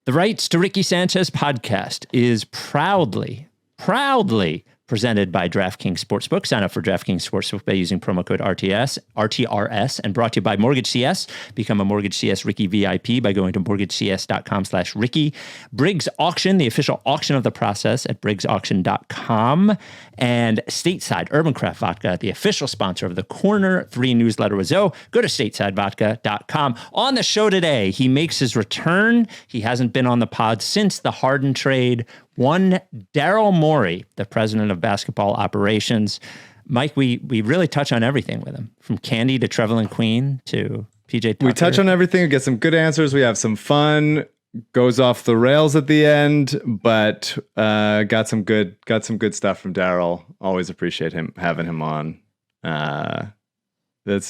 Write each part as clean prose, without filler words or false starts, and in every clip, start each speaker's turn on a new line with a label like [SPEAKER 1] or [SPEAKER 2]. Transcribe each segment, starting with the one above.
[SPEAKER 1] The Rights to Ricky Sanchez podcast is proudly presented by DraftKings Sportsbook. Sign up for DraftKings Sportsbook by using promo code RTRS, and brought to you by Mortgage CS. Become a Mortgage CS Ricky VIP by going to mortgagecs.com/Ricky. Briggs Auction, the official auction of the process at briggsauction.com. And Stateside Urban Craft Vodka, the official sponsor of the Corner 3 newsletter with Zoe. Go to statesidevodka.com. On the show today, he makes his return. He hasn't been on the pod since the Harden trade. One, Daryl Morey, the president of basketball operations. Mike, we really touch on everything with him, from Candy to Trevelin Queen to PJ Tucker.
[SPEAKER 2] We touch on everything. We get some good answers. We have some fun. Goes off the rails at the end, but got some good stuff from Daryl. Always appreciate having him on. We've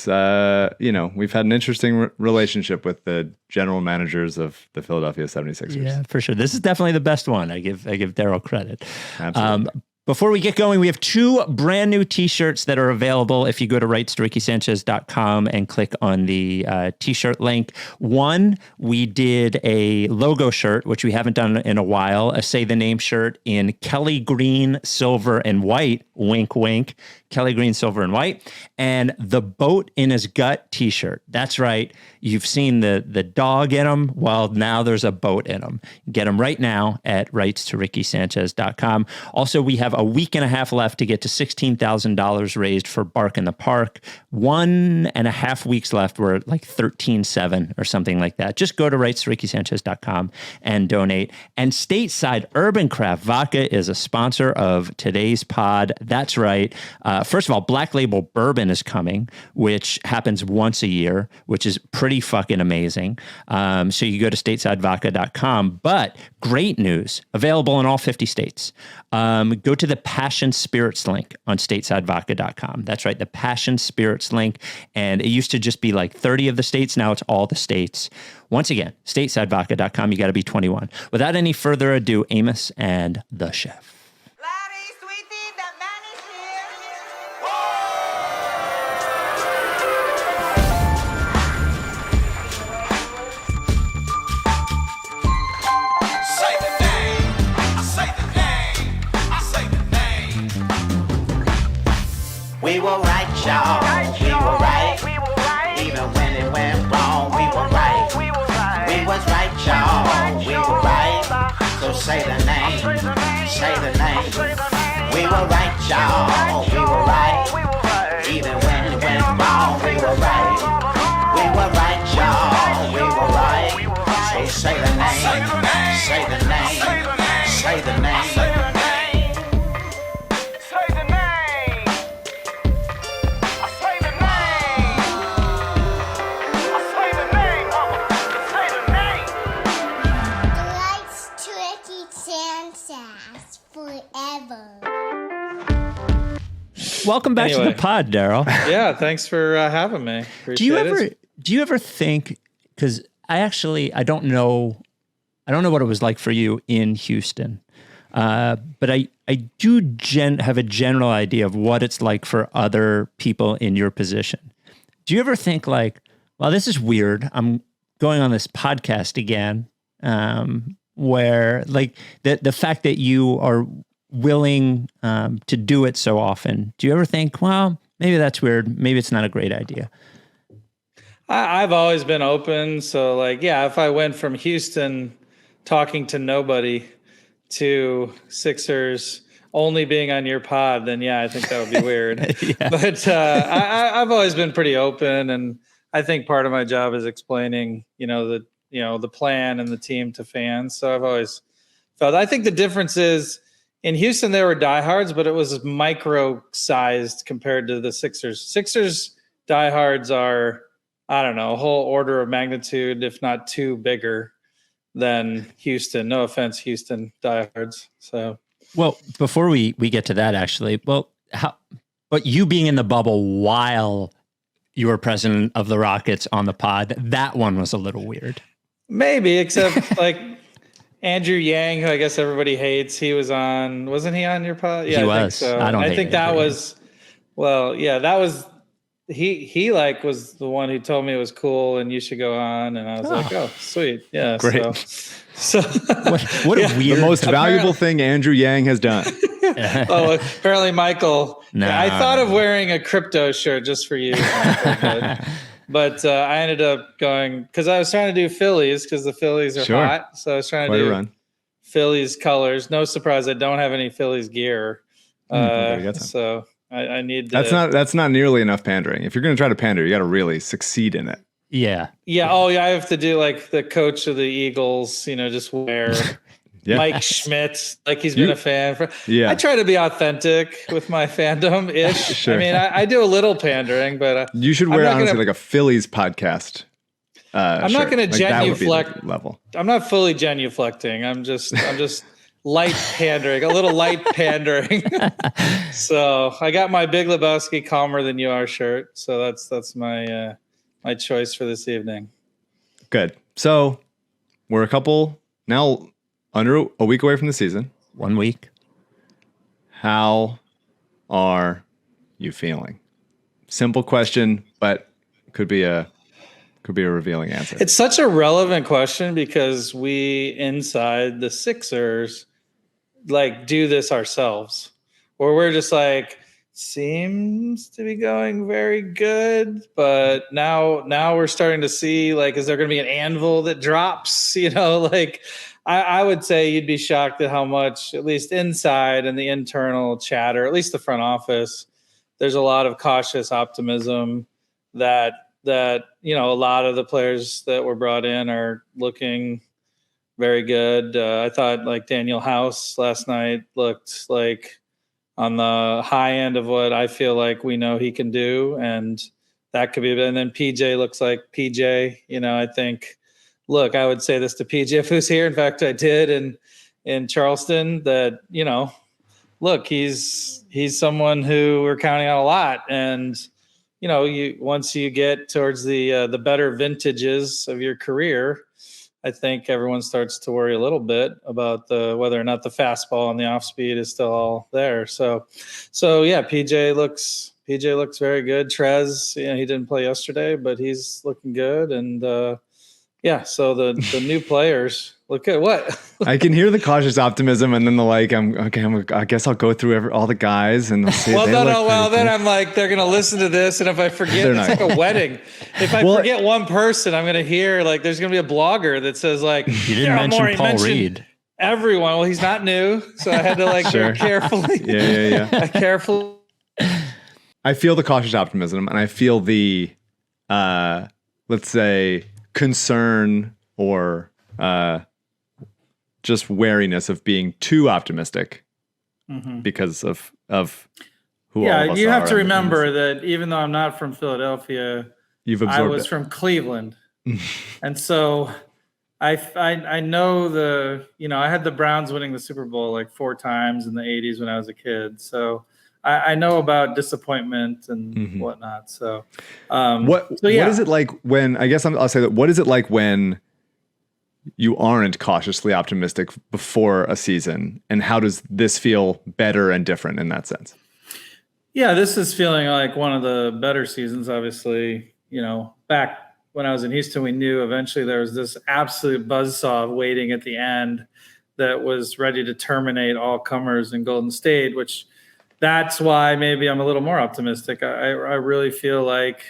[SPEAKER 2] had an interesting relationship with the general managers of the Philadelphia 76ers.
[SPEAKER 1] Yeah, for sure. This is definitely the best one. I give Daryl credit.
[SPEAKER 2] Absolutely.
[SPEAKER 1] Before we get going, we have 2 brand new t-shirts that are available if you go to rightstoRickySanchez.com and click on the t-shirt link. One, we did a logo shirt, which we haven't done in a while, a Say the Name shirt in Kelly green, silver, and white. Wink, wink. Kelly green, silver, and white. And the Boat in His Gut t-shirt. That's right. You've seen the dog in them. Well, now there's a boat in them. Get them right now at rightstoRickySanchez.com. Also, we have a week and a half left to get to $16,000 raised for Bark in the Park. 1.5 weeks left. We're like 13.7 or something like that. Just go to rightstoRickySanchez.com and donate. And Stateside Urban Craft Vodka is a sponsor of today's pod. That's right. First of all, Black Label Bourbon is coming, which happens once a year, which is pretty fucking amazing. So you go to statesidevodka.com. But great news, available in all 50 states. Go to the Passion Spirits link on statesidevodka.com. That's right, the Passion Spirits link. And it used to just be like 30 of the states. Now it's all the states. Once again, statesidevodka.com. You got to be 21. Without any further ado, Amos and the chef.
[SPEAKER 3] We were right, y'all. We were right. Even when it went wrong, we were right. We was right, y'all. We were right. So say the name. Say the name. We were right, y'all. We were right. Even when it went wrong, we were right. We were right, y'all. We were right. So say the name. Say the name. Say the name.
[SPEAKER 1] Welcome back to the pod, Daryl.
[SPEAKER 4] Yeah, thanks for having me.
[SPEAKER 1] Do you ever think, because I don't know what it was like for you in Houston, but I do have a general idea of what it's like for other people in your position. Do you ever think like, well, this is weird. I'm going on this podcast again, where like the fact that you are willing to do it so often. Do you ever think, well, maybe that's weird. Maybe it's not a great idea?
[SPEAKER 4] I've always been open. So like, yeah, if I went from Houston talking to nobody to Sixers only being on your pod, then yeah, I think that would be weird. Yeah. But I've always been pretty open. And I think part of my job is explaining, the plan and the team to fans. So I've always felt, I think the difference is, in Houston, there were diehards, but it was micro-sized compared to the Sixers. Sixers diehards are, I don't know, a whole order of magnitude, if not 2 bigger than Houston. No offense, Houston diehards. So,
[SPEAKER 1] well, before we get to that, actually, but you being in the bubble while you were president of the Rockets on the pod, that one was a little weird.
[SPEAKER 4] Maybe, except like Andrew Yang, who I guess everybody hates, wasn't he on your pod? Yeah,
[SPEAKER 1] he was.
[SPEAKER 4] I think so.
[SPEAKER 1] I don't.
[SPEAKER 4] I think that was, well, yeah, that was he like was the one who told me it was cool and you should go on, and I was like, oh, sweet, yeah,
[SPEAKER 2] Great.
[SPEAKER 4] So
[SPEAKER 1] what a weird.
[SPEAKER 2] The most valuable thing Andrew Yang has done.
[SPEAKER 4] Oh, apparently, Michael.
[SPEAKER 1] Nah.
[SPEAKER 4] I thought of wearing a crypto shirt just for you, Michael, but I ended up going because I was trying to do Phillies because the Phillies are hot. So I was trying to do Phillies colors. No surprise, I don't have any Phillies gear. So I need to.
[SPEAKER 2] That's not nearly enough pandering. If you're going to try to pander, you got to really succeed in it.
[SPEAKER 1] Yeah.
[SPEAKER 4] Yeah. Oh, yeah. I have to do like the coach of the Eagles, just wear Mike Schmidt, like he's been a fan for. Yeah. I try to be authentic with my fandom ish. Sure. I mean, I do a little pandering, but
[SPEAKER 2] you should wear honestly like a Phillies podcast.
[SPEAKER 4] I'm not going to genuflect
[SPEAKER 2] level.
[SPEAKER 4] I'm not fully genuflecting. I'm just light pandering, a little light pandering. So I got my Big Lebowski calmer than you are shirt. So that's my my choice for this evening.
[SPEAKER 2] Good. So we're a couple now under a week away from the season.
[SPEAKER 1] 1 week.
[SPEAKER 2] How are you feeling? Simple question, but could be a revealing answer.
[SPEAKER 4] It's such a relevant question because we inside the Sixers like do this ourselves, where we're just like, seems to be going very good, but now we're starting to see like, is there going to be an anvil that drops? Like I would say you'd be shocked at how much, at least inside and the internal chatter, at least the front office, there's a lot of cautious optimism that a lot of the players that were brought in are looking very good. I thought like Daniel House last night looked like on the high end of what I feel like we know he can do. And that could be, and then PJ looks like PJ, I think, look, I would say this to PJ if he was here. In fact, I did in Charleston that, look, he's someone who we're counting on a lot. And, once you get towards the better vintages of your career, I think everyone starts to worry a little bit about whether or not the fastball and the off speed is still all there. So yeah, PJ looks very good. Trez, he didn't play yesterday, but he's looking good. And so the new players look good. What?
[SPEAKER 2] I can hear the cautious optimism, and then I guess I'll go through all the guys and they'll see.
[SPEAKER 4] Then I'm like, they're gonna listen to this, and if I forget, it's like a wedding. If I forget one person, I'm gonna hear like there's gonna be a blogger that says like,
[SPEAKER 1] you didn't mention Paul Reed.
[SPEAKER 4] Everyone. Well, he's not new, so I had to like very carefully.
[SPEAKER 2] Yeah.
[SPEAKER 4] Carefully.
[SPEAKER 2] I feel the cautious optimism, and I feel the, let's say, concern or just wariness of being too optimistic because of who all of us
[SPEAKER 4] you
[SPEAKER 2] are.
[SPEAKER 4] have to remember that even though I'm not from Philadelphia, I was from Cleveland. And so I know I had the Browns winning the Super Bowl like 4 times in the 80s when I was a kid. So I know about disappointment and whatnot. So
[SPEAKER 2] what is it like when, I'll say that, what is it like when you aren't cautiously optimistic before a season, and how does this feel better and different in that sense?
[SPEAKER 4] Yeah, this is feeling like one of the better seasons. Obviously, back when I was in Houston, we knew eventually there was this absolute buzzsaw waiting at the end that was ready to terminate all comers in Golden State, which that's why maybe I'm a little more optimistic. I really feel like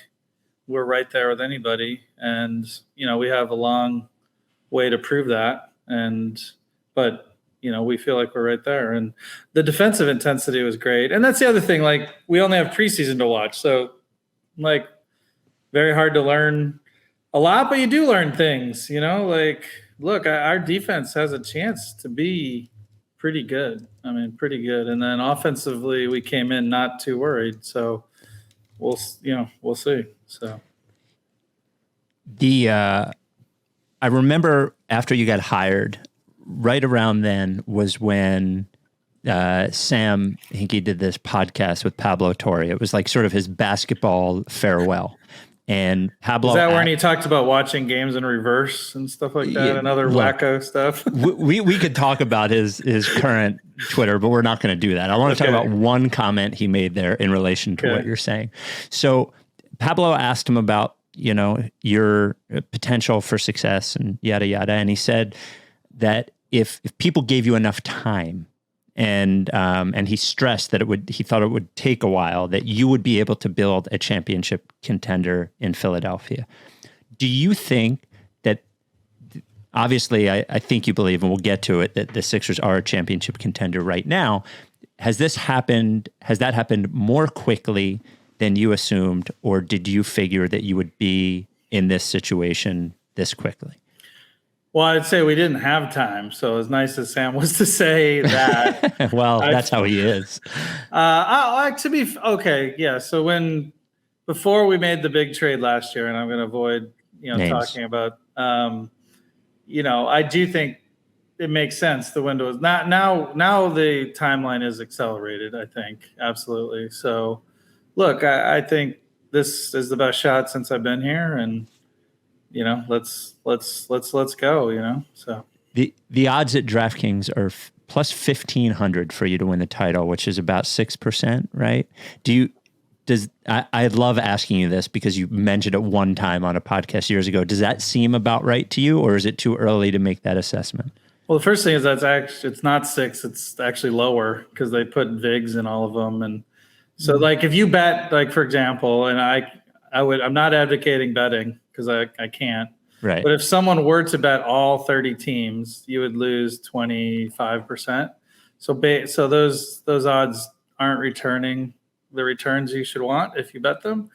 [SPEAKER 4] we're right there with anybody, and we have a long way to prove that. But we feel like we're right there, and the defensive intensity was great. And that's the other thing. Like, we only have preseason to watch, so like very hard to learn a lot, but you do learn things. Like, look, our defense has a chance to be pretty good. I mean, pretty good. And then offensively, we came in not too worried. So we'll see. So
[SPEAKER 1] I remember after you got hired, right around then was when Sam Hinkie did this podcast with Pablo Torre. It was like sort of his basketball farewell. And Pablo,
[SPEAKER 4] is that when he talked about watching games in reverse and stuff like that, and other wacko stuff?
[SPEAKER 1] we could talk about his current Twitter, but we're not going to do that. I want to talk about one comment he made there in relation to what you're saying. So Pablo asked him about, your potential for success and yada, yada. And he said that if people gave you enough time and he stressed that he thought it would take a while, that you would be able to build a championship contender in Philadelphia. Do you think that, obviously, I think you believe, and we'll get to it, that the Sixers are a championship contender right now. Has that happened more quickly than you assumed, or did you figure that you would be in this situation this quickly?
[SPEAKER 4] Well, I'd say we didn't have time. So as nice as Sam was to say that.
[SPEAKER 1] Well, that's how he is.
[SPEAKER 4] Okay. Yeah. So before we made the big trade last year, and I'm going to avoid,
[SPEAKER 1] Names.
[SPEAKER 4] Talking about, I do think it makes sense. The window is not now the timeline is accelerated, I think. Absolutely. So look, I think this is the best shot since I've been here, and let's go. So
[SPEAKER 1] the odds at DraftKings are plus 1,500 for you to win the title, which is about 6%, right? I love asking you this because you mentioned it one time on a podcast years ago. Does that seem about right to you, or is it too early to make that assessment?
[SPEAKER 4] Well, the first thing is it's not 6; it's actually lower because they put VIGs in all of them, and so like if you bet, like for example, and I'm not advocating betting because I can't.
[SPEAKER 1] Right.
[SPEAKER 4] But if someone were to bet all 30 teams, you would lose 25%. So those odds aren't returning the returns you should want if you bet them.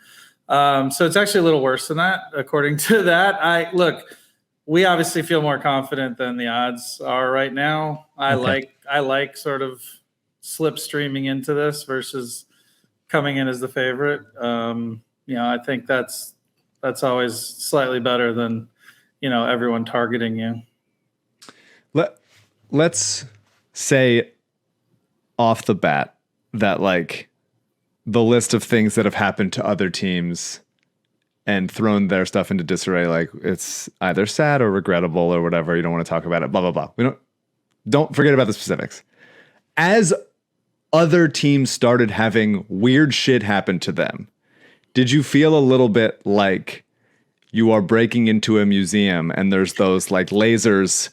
[SPEAKER 4] So it's actually a little worse than that, according to that. We obviously feel more confident than the odds are right now. I like sort of slipstreaming into this versus coming in as the favorite. I think that's always slightly better than, everyone targeting you.
[SPEAKER 2] Let's say off the bat that like the list of things that have happened to other teams and thrown their stuff into disarray, like it's either sad or regrettable or whatever. You don't want to talk about it, blah, blah, blah. Don't forget about the specifics. As other teams started having weird shit happen to them, did you feel a little bit like you are breaking into a museum and there's those like lasers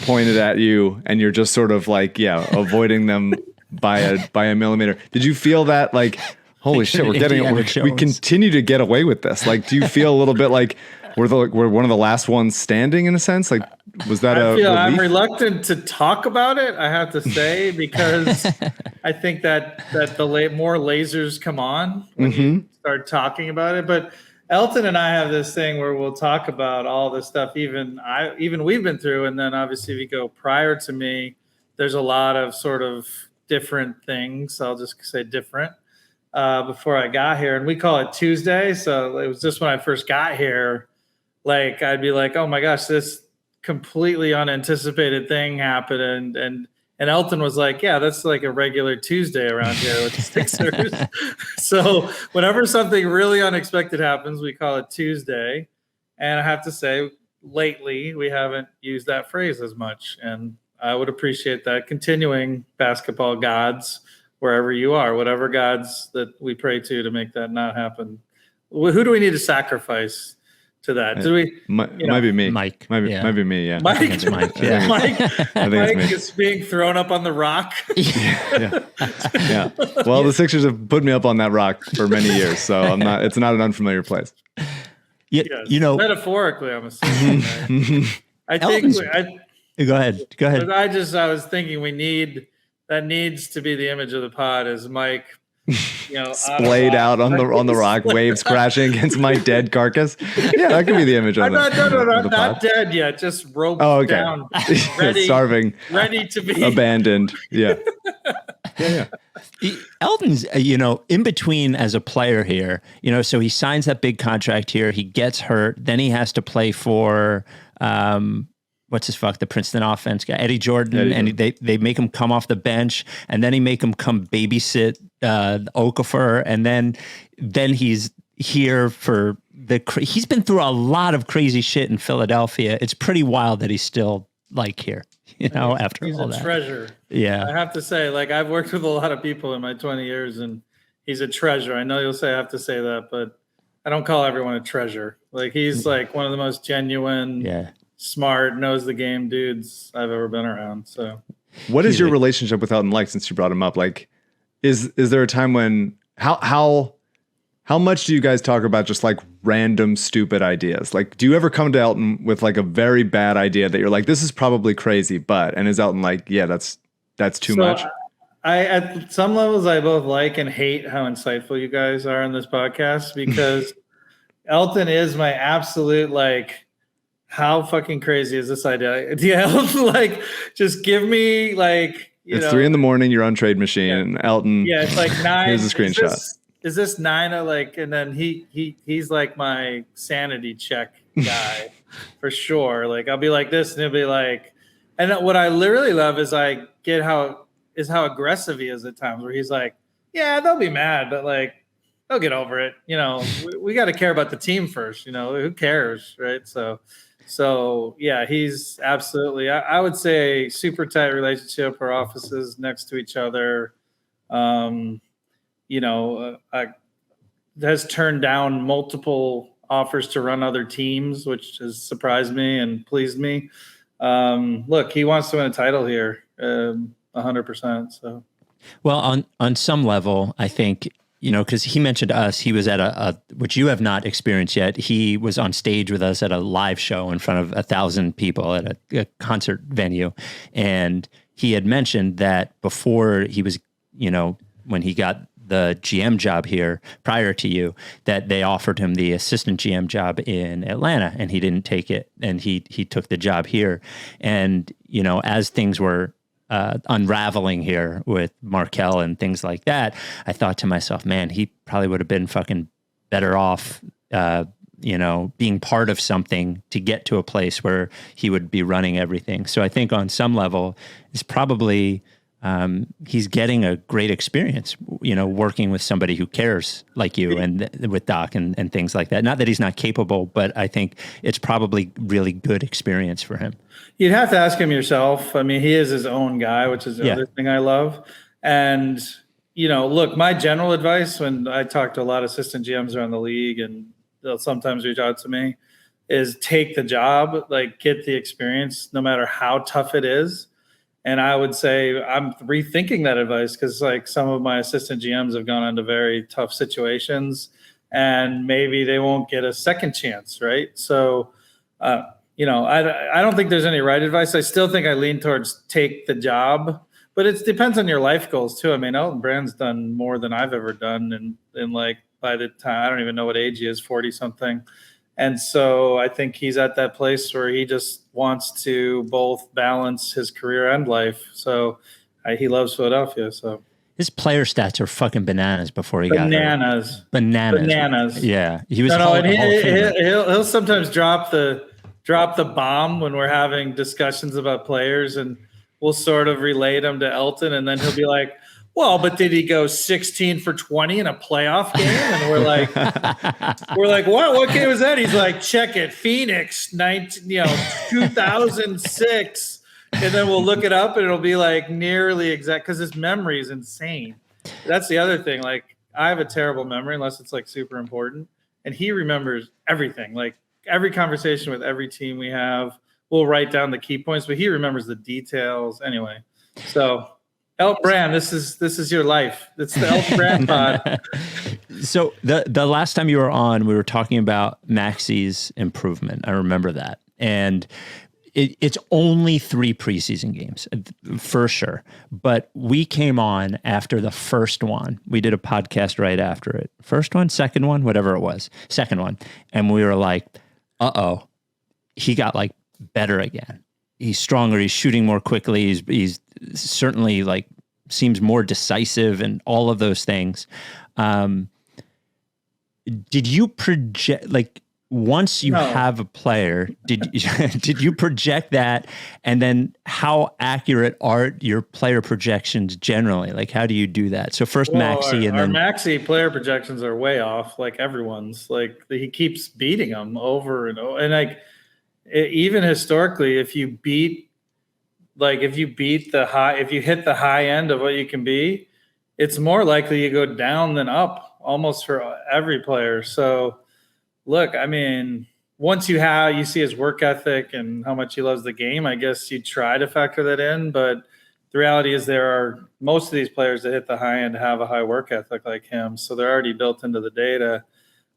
[SPEAKER 2] pointed at you and you're just sort of like, avoiding them by a millimeter? Did you feel that like, holy shit, we continue to get away with this? Like, do you feel a little bit like we're one of the last ones standing in a sense? Like, was that
[SPEAKER 4] I'm reluctant to talk about it, I have to say, because I think that the more lasers come on when you start talking about it. But Elton and I have this thing where we'll talk about all this stuff, even we've been through. And then obviously if you go prior to me, there's a lot of sort of different things. I'll just say different before I got here. And we call it Tuesday. So it was just when I first got here, like I'd be like, oh my gosh, this completely unanticipated thing happened. And Elton was like, yeah, that's like a regular Tuesday around here with the Sixers. So whenever something really unexpected happens, we call it Tuesday. And I have to say, lately, we haven't used that phrase as much. And I would appreciate that. Continuing, basketball gods, wherever you are, whatever gods that we pray to make that not happen. Who do we need to sacrifice to that? Do we?
[SPEAKER 2] Might be me.
[SPEAKER 1] Mike.
[SPEAKER 2] Might be me. Yeah.
[SPEAKER 4] Mike.
[SPEAKER 1] It's Mike. Yeah.
[SPEAKER 4] Mike is being thrown up on the rock.
[SPEAKER 2] Yeah. Well, the Sixers have put me up on that rock for many years, so I'm not. It's not an unfamiliar place.
[SPEAKER 1] Yeah.
[SPEAKER 4] Yes. Metaphorically, I'm assuming. Right? I think.
[SPEAKER 1] Go ahead.
[SPEAKER 4] I was thinking that needs to be the image of the pod is Mike.
[SPEAKER 2] Splayed out on the rock, waves crashing against my dead carcass. Yeah, that could be the image of
[SPEAKER 4] it. Not dead yet, just roped down, ready,
[SPEAKER 2] starving,
[SPEAKER 4] ready to be
[SPEAKER 2] abandoned. Yeah.
[SPEAKER 1] Elton's, in between as a player here, so he signs that big contract here. He gets hurt. Then he has to play for, the Princeton offense guy, Eddie Jordan. And they make him come off the bench, and then he make him come babysit Okafor. And then he's here for he's been through a lot of crazy shit in Philadelphia. It's pretty wild that he's still here. After
[SPEAKER 4] he's
[SPEAKER 1] all
[SPEAKER 4] a
[SPEAKER 1] that.
[SPEAKER 4] treasure.
[SPEAKER 1] Yeah.
[SPEAKER 4] I have to say, I've worked with a lot of people in my 20 years and he's a treasure. I know you'll say I have to say that, but I don't call everyone a treasure. Like he's like one of the most genuine, smart, knows the game dudes I've ever been around. So
[SPEAKER 2] what is your relationship with Elton like, since you brought him up? Like, is there a time when how much do you guys talk about just like random stupid ideas? Like, do you ever come to Elton with like a very bad idea that you're like, this is probably crazy, and is Elton like, yeah, that's too much?
[SPEAKER 4] I at some levels I both like and hate how insightful you guys are on this podcast, because Elton is my absolute like, how fucking crazy is this idea? Like, just give me like,
[SPEAKER 2] it's 3 a.m. You're on Trade Machine, and Elton.
[SPEAKER 4] Yeah, it's like 9.
[SPEAKER 2] Here's a screenshot.
[SPEAKER 4] Is this 9? Like, and then he's like my sanity check guy for sure. Like, I'll be like this, and he'll be like, and what I literally love is I get how aggressive he is at times, where he's like, yeah, they'll be mad, but like, they'll get over it. We got to care about the team first. Who cares, right? So yeah, he's absolutely, I would say, super tight relationship. Our offices next to each other. Has turned down multiple offers to run other teams, which has surprised me and pleased me. Look, he wants to win a title here, 100%. So,
[SPEAKER 1] well, on some level, I think, because he mentioned us, he was at which you have not experienced yet. He was on stage with us at a live show in front of 1,000 people at a concert venue. And he had mentioned that before he was, when he got the GM job here prior to you, that they offered him the assistant GM job in Atlanta, and he didn't take it. And he took the job here. And, as things were unraveling here with Markelle and things like that, I thought to myself, man, he probably would have been fucking better off, being part of something to get to a place where he would be running everything. So I think on some level, it's probably, he's getting a great experience, working with somebody who cares like you, and with Doc and things like that. Not that he's not capable, but I think it's probably really good experience for him.
[SPEAKER 4] You'd have to ask him yourself. I mean, he is his own guy, which is the other thing I love. And, look, my general advice when I talk to a lot of assistant GMs around the league, and they'll sometimes reach out to me, is take the job, like get the experience, no matter how tough it is. And I would say I'm rethinking that advice, because like some of my assistant GMs have gone into very tough situations, and maybe they won't get a second chance, right? So, I don't think there's any right advice. I still think I lean towards take the job, but it depends on your life goals too. I mean, Elton Brand's done more than I've ever done, and like by the time, I don't even know what age he is, 40 something. And so I think he's at that place where he just wants to both balance his career and life. So he loves Philadelphia. So
[SPEAKER 1] his player stats are fucking bananas before he got there. Bananas. Yeah. He was
[SPEAKER 4] he'll sometimes drop the bomb when we're having discussions about players, and we'll sort of relate them to Elton, and then he'll be like, well, but did he go 16 for 20 in a playoff game? And we're like, what game was that? He's like, check it, Phoenix, 2006. And then we'll look it up, and it'll be like nearly exact, because his memory is insane. That's the other thing. Like, I have a terrible memory unless it's like super important, and he remembers everything. Like every conversation with every team we have, we'll write down the key points, but he remembers the details anyway. So. Elton Brand, this is your life. It's the Elton Brand pod.
[SPEAKER 1] So the last time you were on, we were talking about Maxey's improvement. I remember that. And it's only 3 preseason games, for sure. But we came on after the first one. We did a podcast right after it. First one, second one, whatever it was. Second one. And we were like, uh-oh, he got like better again. He's stronger. He's shooting more quickly. He's certainly like seems more decisive and all of those things. Did you project, like, once you have a player, did you project that? And then how accurate are your player projections generally? Like, how do you do that? So first Maxey, and then
[SPEAKER 4] our Maxey player projections are way off. Like everyone's, like he keeps beating them over and over. And like, even historically, if you hit the high end of what you can be, it's more likely you go down than up almost for every player. So look, I mean, once you see his work ethic and how much he loves the game, I guess you try to factor that in. But the reality is there are most of these players that hit the high end have a high work ethic like him. So they're already built into the data.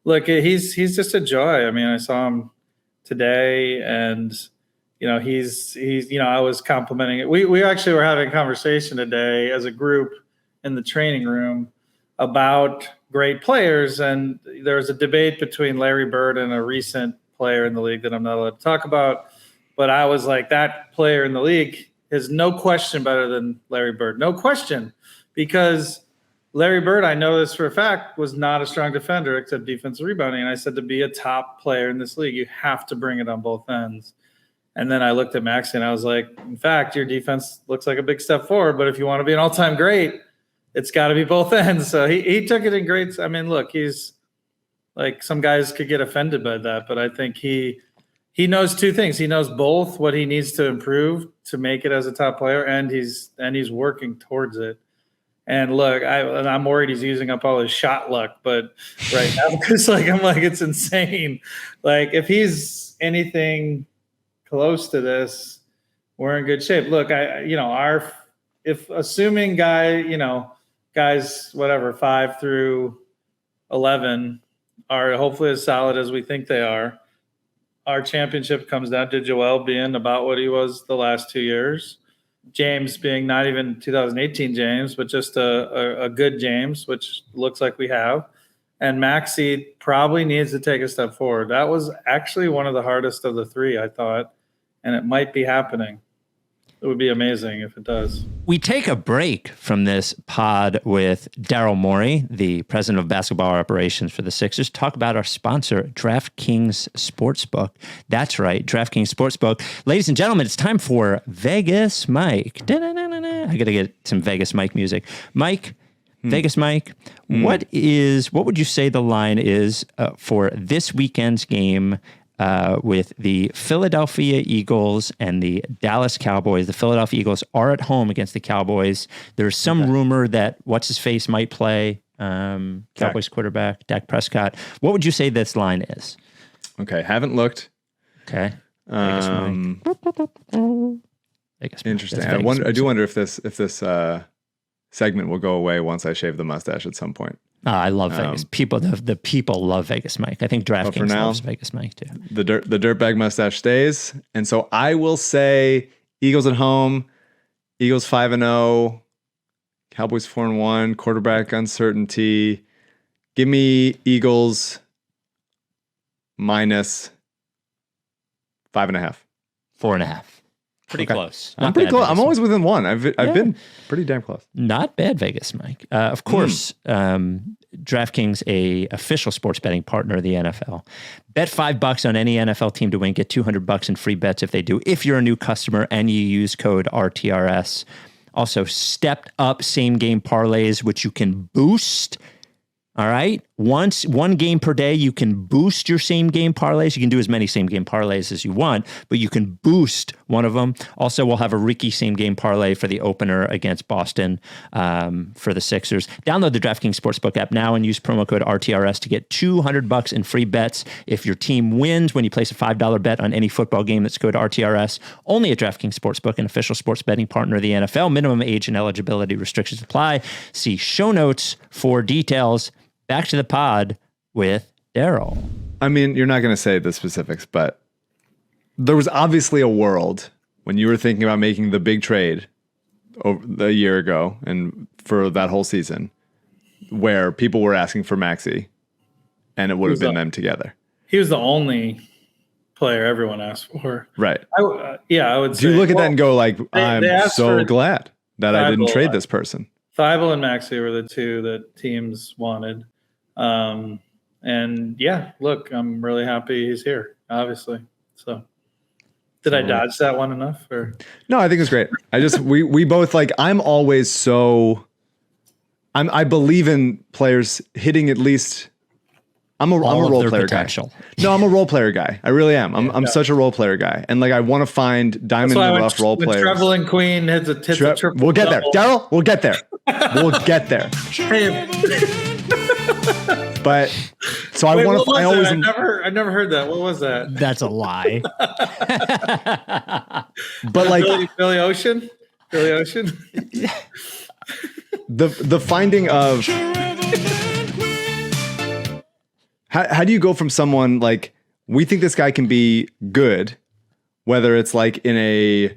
[SPEAKER 4] Look, he's just a joy. I mean, I saw him today and, he's I was complimenting it. We actually were having a conversation today as a group in the training room about great players. And there was a debate between Larry Bird and a recent player in the league that I'm not allowed to talk about. But I was like, that player in the league is no question better than Larry Bird. No question. Because Larry Bird, I know this for a fact, was not a strong defender except defensive rebounding. And I said, to be a top player in this league, you have to bring it on both ends. And then I looked at Maxey and I was like, in fact, your defense looks like a big step forward. But if you want to be an all-time great, it's got to be both ends. So he took it in great. I mean, look, he's like, some guys could get offended by that, but I think he knows two things. He knows both what he needs to improve to make it as a top player, and he's working towards it. And look, I'm worried he's using up all his shot luck, but right now, because I'm like, it's insane. Like, if he's anything close to this, we're in good shape. Look, if assuming guys, whatever, 5 through 11 are hopefully as solid as we think they are, our championship comes down to Joel being about what he was the last 2 years. James being not even 2018 James, but just a good James, which looks like we have. And Maxey probably needs to take a step forward. That was actually one of the hardest of the three, I thought, and it might be happening. It would be amazing if it does.
[SPEAKER 1] We take a break from this pod with Daryl Morey, the president of basketball operations for the Sixers, talk about our sponsor, DraftKings Sportsbook. That's right, DraftKings Sportsbook. Ladies and gentlemen, it's time for Vegas Mike. I got to get some Vegas Mike music. Mike, Vegas Mike, what would you say the line is for this weekend's game with the Philadelphia Eagles and the Dallas Cowboys? The Philadelphia Eagles are at home against the Cowboys. There's some rumor that what's-his-face might play, Cowboys quarterback, Dak Prescott. What would you say this line is?
[SPEAKER 2] Okay, haven't looked.
[SPEAKER 1] Okay. Vegas
[SPEAKER 2] Interesting. I do wonder if this segment will go away once I shave the mustache at some point.
[SPEAKER 1] I love Vegas. The people love Vegas Mike. I think DraftKings loves Vegas Mike too.
[SPEAKER 2] The dirtbag mustache stays, and so I will say Eagles at home. Eagles 5-0. Cowboys 4-1. Quarterback uncertainty. Give me Eagles minus 5.5.
[SPEAKER 1] 4.5. Pretty close.
[SPEAKER 2] I'm pretty close. I'm always within one. I've been pretty damn close.
[SPEAKER 1] Not bad, Vegas Mike. Of course, DraftKings, a official sports betting partner of the NFL. Bet $5 on any NFL team to win. Get $200 in free bets if they do. If you're a new customer and you use code RTRS. Also, stepped up same game parlays, which you can boost. All right. One game per day, you can boost your same game parlays. You can do as many same game parlays as you want, but you can boost one of them. Also, we'll have a Ricky same game parlay for the opener against Boston for the Sixers. Download the DraftKings Sportsbook app now and use promo code RTRS to get $200 in free bets if your team wins when you place a $5 bet on any football game. That's code RTRS. Only at DraftKings Sportsbook, an official sports betting partner of the NFL. Minimum age and eligibility restrictions apply. See show notes for details. Back to the pod with Daryl.
[SPEAKER 2] I mean, you're not going to say the specifics, but there was obviously a world when you were thinking about making the big trade a year ago and for that whole season where people were asking for Maxey and it would have been them together.
[SPEAKER 4] He was the only player everyone asked for.
[SPEAKER 2] Right.
[SPEAKER 4] I would say.
[SPEAKER 2] Do you look at that and go like, I'm so glad that I didn't trade this person?
[SPEAKER 4] Thibault and Maxey were the two that teams wanted. And yeah, look, I'm really happy he's here, obviously. So did I dodge that one enough or?
[SPEAKER 2] No, I think it's great. We both I'm always I believe in players hitting at least. I'm a role player potential guy. No, I'm a role player guy. I really am. I'm such a role player guy. And I want to find diamond in the rough role players.
[SPEAKER 4] Trevelin Queen hits a triple.
[SPEAKER 2] We'll get there. Daryl, we'll get there. We'll get there.
[SPEAKER 4] Hey.
[SPEAKER 2] But so I
[SPEAKER 4] Wait,
[SPEAKER 2] want to. I always.
[SPEAKER 4] I never heard that. What was that?
[SPEAKER 1] That's a lie.
[SPEAKER 2] But like
[SPEAKER 4] Billy Ocean.
[SPEAKER 2] The finding of how do you go from someone like, we think this guy can be good, whether it's like in a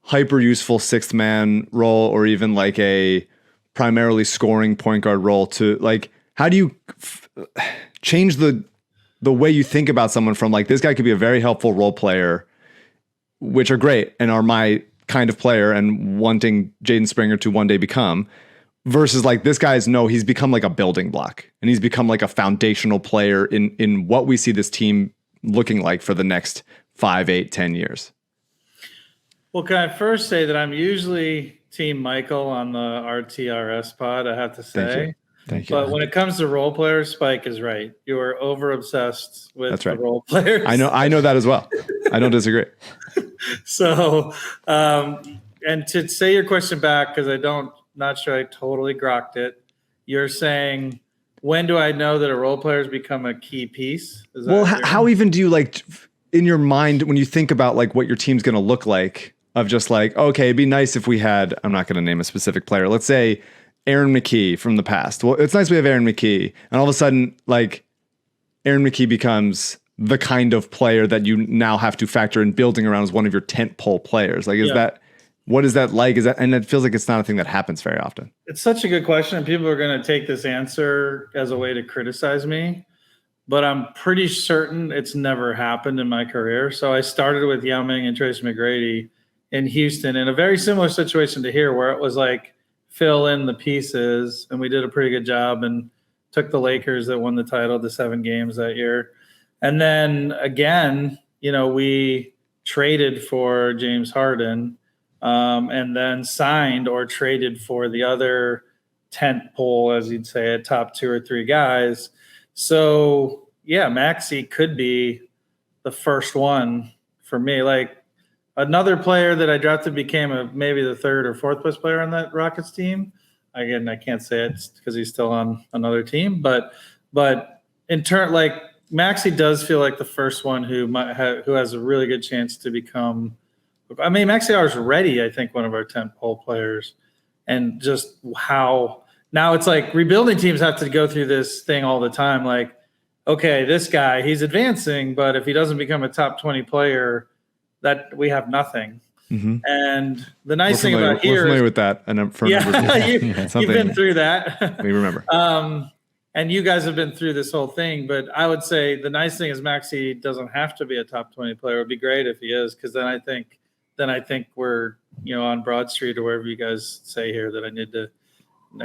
[SPEAKER 2] hyper useful sixth man role or even like a primarily scoring point guard role, to like, how do you change the way you think about someone from like, this guy could be a very helpful role player, which are great and are my kind of player and wanting Jaden Springer to one day become, versus like, this guy's he's become like a building block and he's become like a foundational player in what we see this team looking like for the next 5, 8, 10 years.
[SPEAKER 4] Well, can I first say that I'm usually Team Michael on the RTRS pod, I have to say.
[SPEAKER 2] Thank you.
[SPEAKER 4] But when it comes to role players, Spike is right. You are over obsessed with the role players.
[SPEAKER 2] I know that as well. I don't disagree.
[SPEAKER 4] So, and to say your question back, because not sure I totally grokked it. You're saying, when do I know that a role player has become a key piece?
[SPEAKER 2] Well, how even do you like in your mind when you think about like what your team's going to look like, of just like, okay, it'd be nice if we had, I'm not going to name a specific player. Let's say Aaron McKee from the past. Well, it's nice we have Aaron McKee, and all of a sudden, like, Aaron McKee becomes the kind of player that you now have to factor in building around as one of your tentpole players. Like, what is that like? And it feels like it's not a thing that happens very often.
[SPEAKER 4] It's such a good question. People are going to take this answer as a way to criticize me, but I'm pretty certain it's never happened in my career. So I started with Yao Ming and Tracy McGrady in Houston in a very similar situation to here, where it was like, fill in the pieces, and we did a pretty good job and took the Lakers that won the title to 7 games that year. And then again, we traded for James Harden, and then signed or traded for the other tent pole, as you'd say, a top 2 or 3 guys. So yeah, Maxey could be the first one for me. Like, another player that I drafted became maybe the 3rd or 4th best player on that Rockets team. Again, I can't say it because he's still on another team, but in turn, like, Maxey does feel like the first one who has a really good chance to become. I mean, Maxey is already, I think, one of our tentpole players, and just how now it's like rebuilding teams have to go through this thing all the time. Like, okay, this guy, he's advancing, but if he doesn't become a top 20 player, that we have nothing. Mm-hmm. And the nice thing about here,
[SPEAKER 2] we're familiar with that, and I'm
[SPEAKER 4] you've been through that.
[SPEAKER 2] We remember.
[SPEAKER 4] And you guys have been through this whole thing, but I would say the nice thing is Maxey doesn't have to be a top 20 player. It'd be great if he is, because then I think we're on Broad Street or wherever you guys say here that I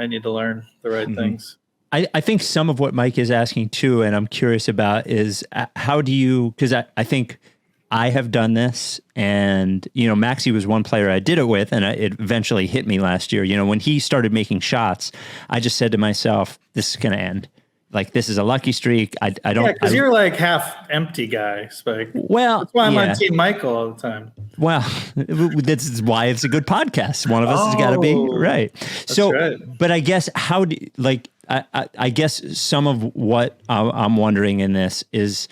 [SPEAKER 4] need to learn the right things.
[SPEAKER 1] I think some of what Mike is asking too, and I'm curious about, is how do you, because I think I have done this, and, Maxey was one player I did it with, and it eventually hit me last year. When he started making shots, I just said to myself, this is going to end. Like, this is a lucky streak. I don't.
[SPEAKER 4] Yeah, because you're like half empty guy, Spike.
[SPEAKER 1] Well,
[SPEAKER 4] that's why I'm on Team Michael all the time.
[SPEAKER 1] Well, that's why it's a good podcast. One of us has got to be right. So, right. But I guess I guess some of what I'm wondering in this is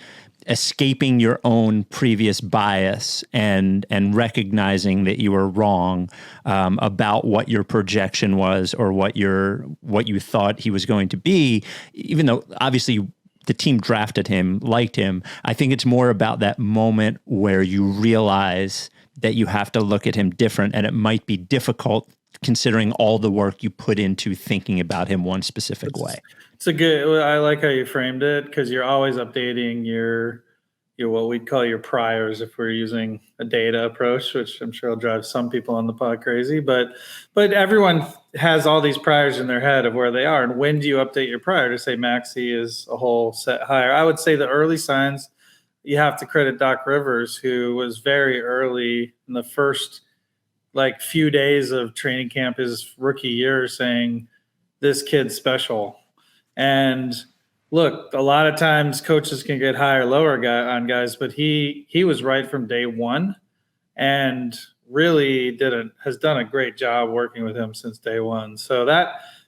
[SPEAKER 1] escaping your own previous bias and recognizing that you were wrong about what your projection was or what you thought he was going to be, even though obviously the team drafted him, liked him. I think it's more about that moment where you realize that you have to look at him different, and it might be difficult considering all the work you put into thinking about him one specific way.
[SPEAKER 4] I like how you framed it, because you're always updating your what we'd call your priors if we're using a data approach, which I'm sure will drive some people on the pod crazy. But everyone has all these priors in their head of where they are. And when do you update your prior to say Maxey is a whole set higher? I would say the early signs, you have to credit Doc Rivers, who was very early in the first few days of training camp his rookie year, saying this kid's special. And look, a lot of times coaches can get high or lower on guys, but he was right from day one, and really has done a great job working with him since day one. So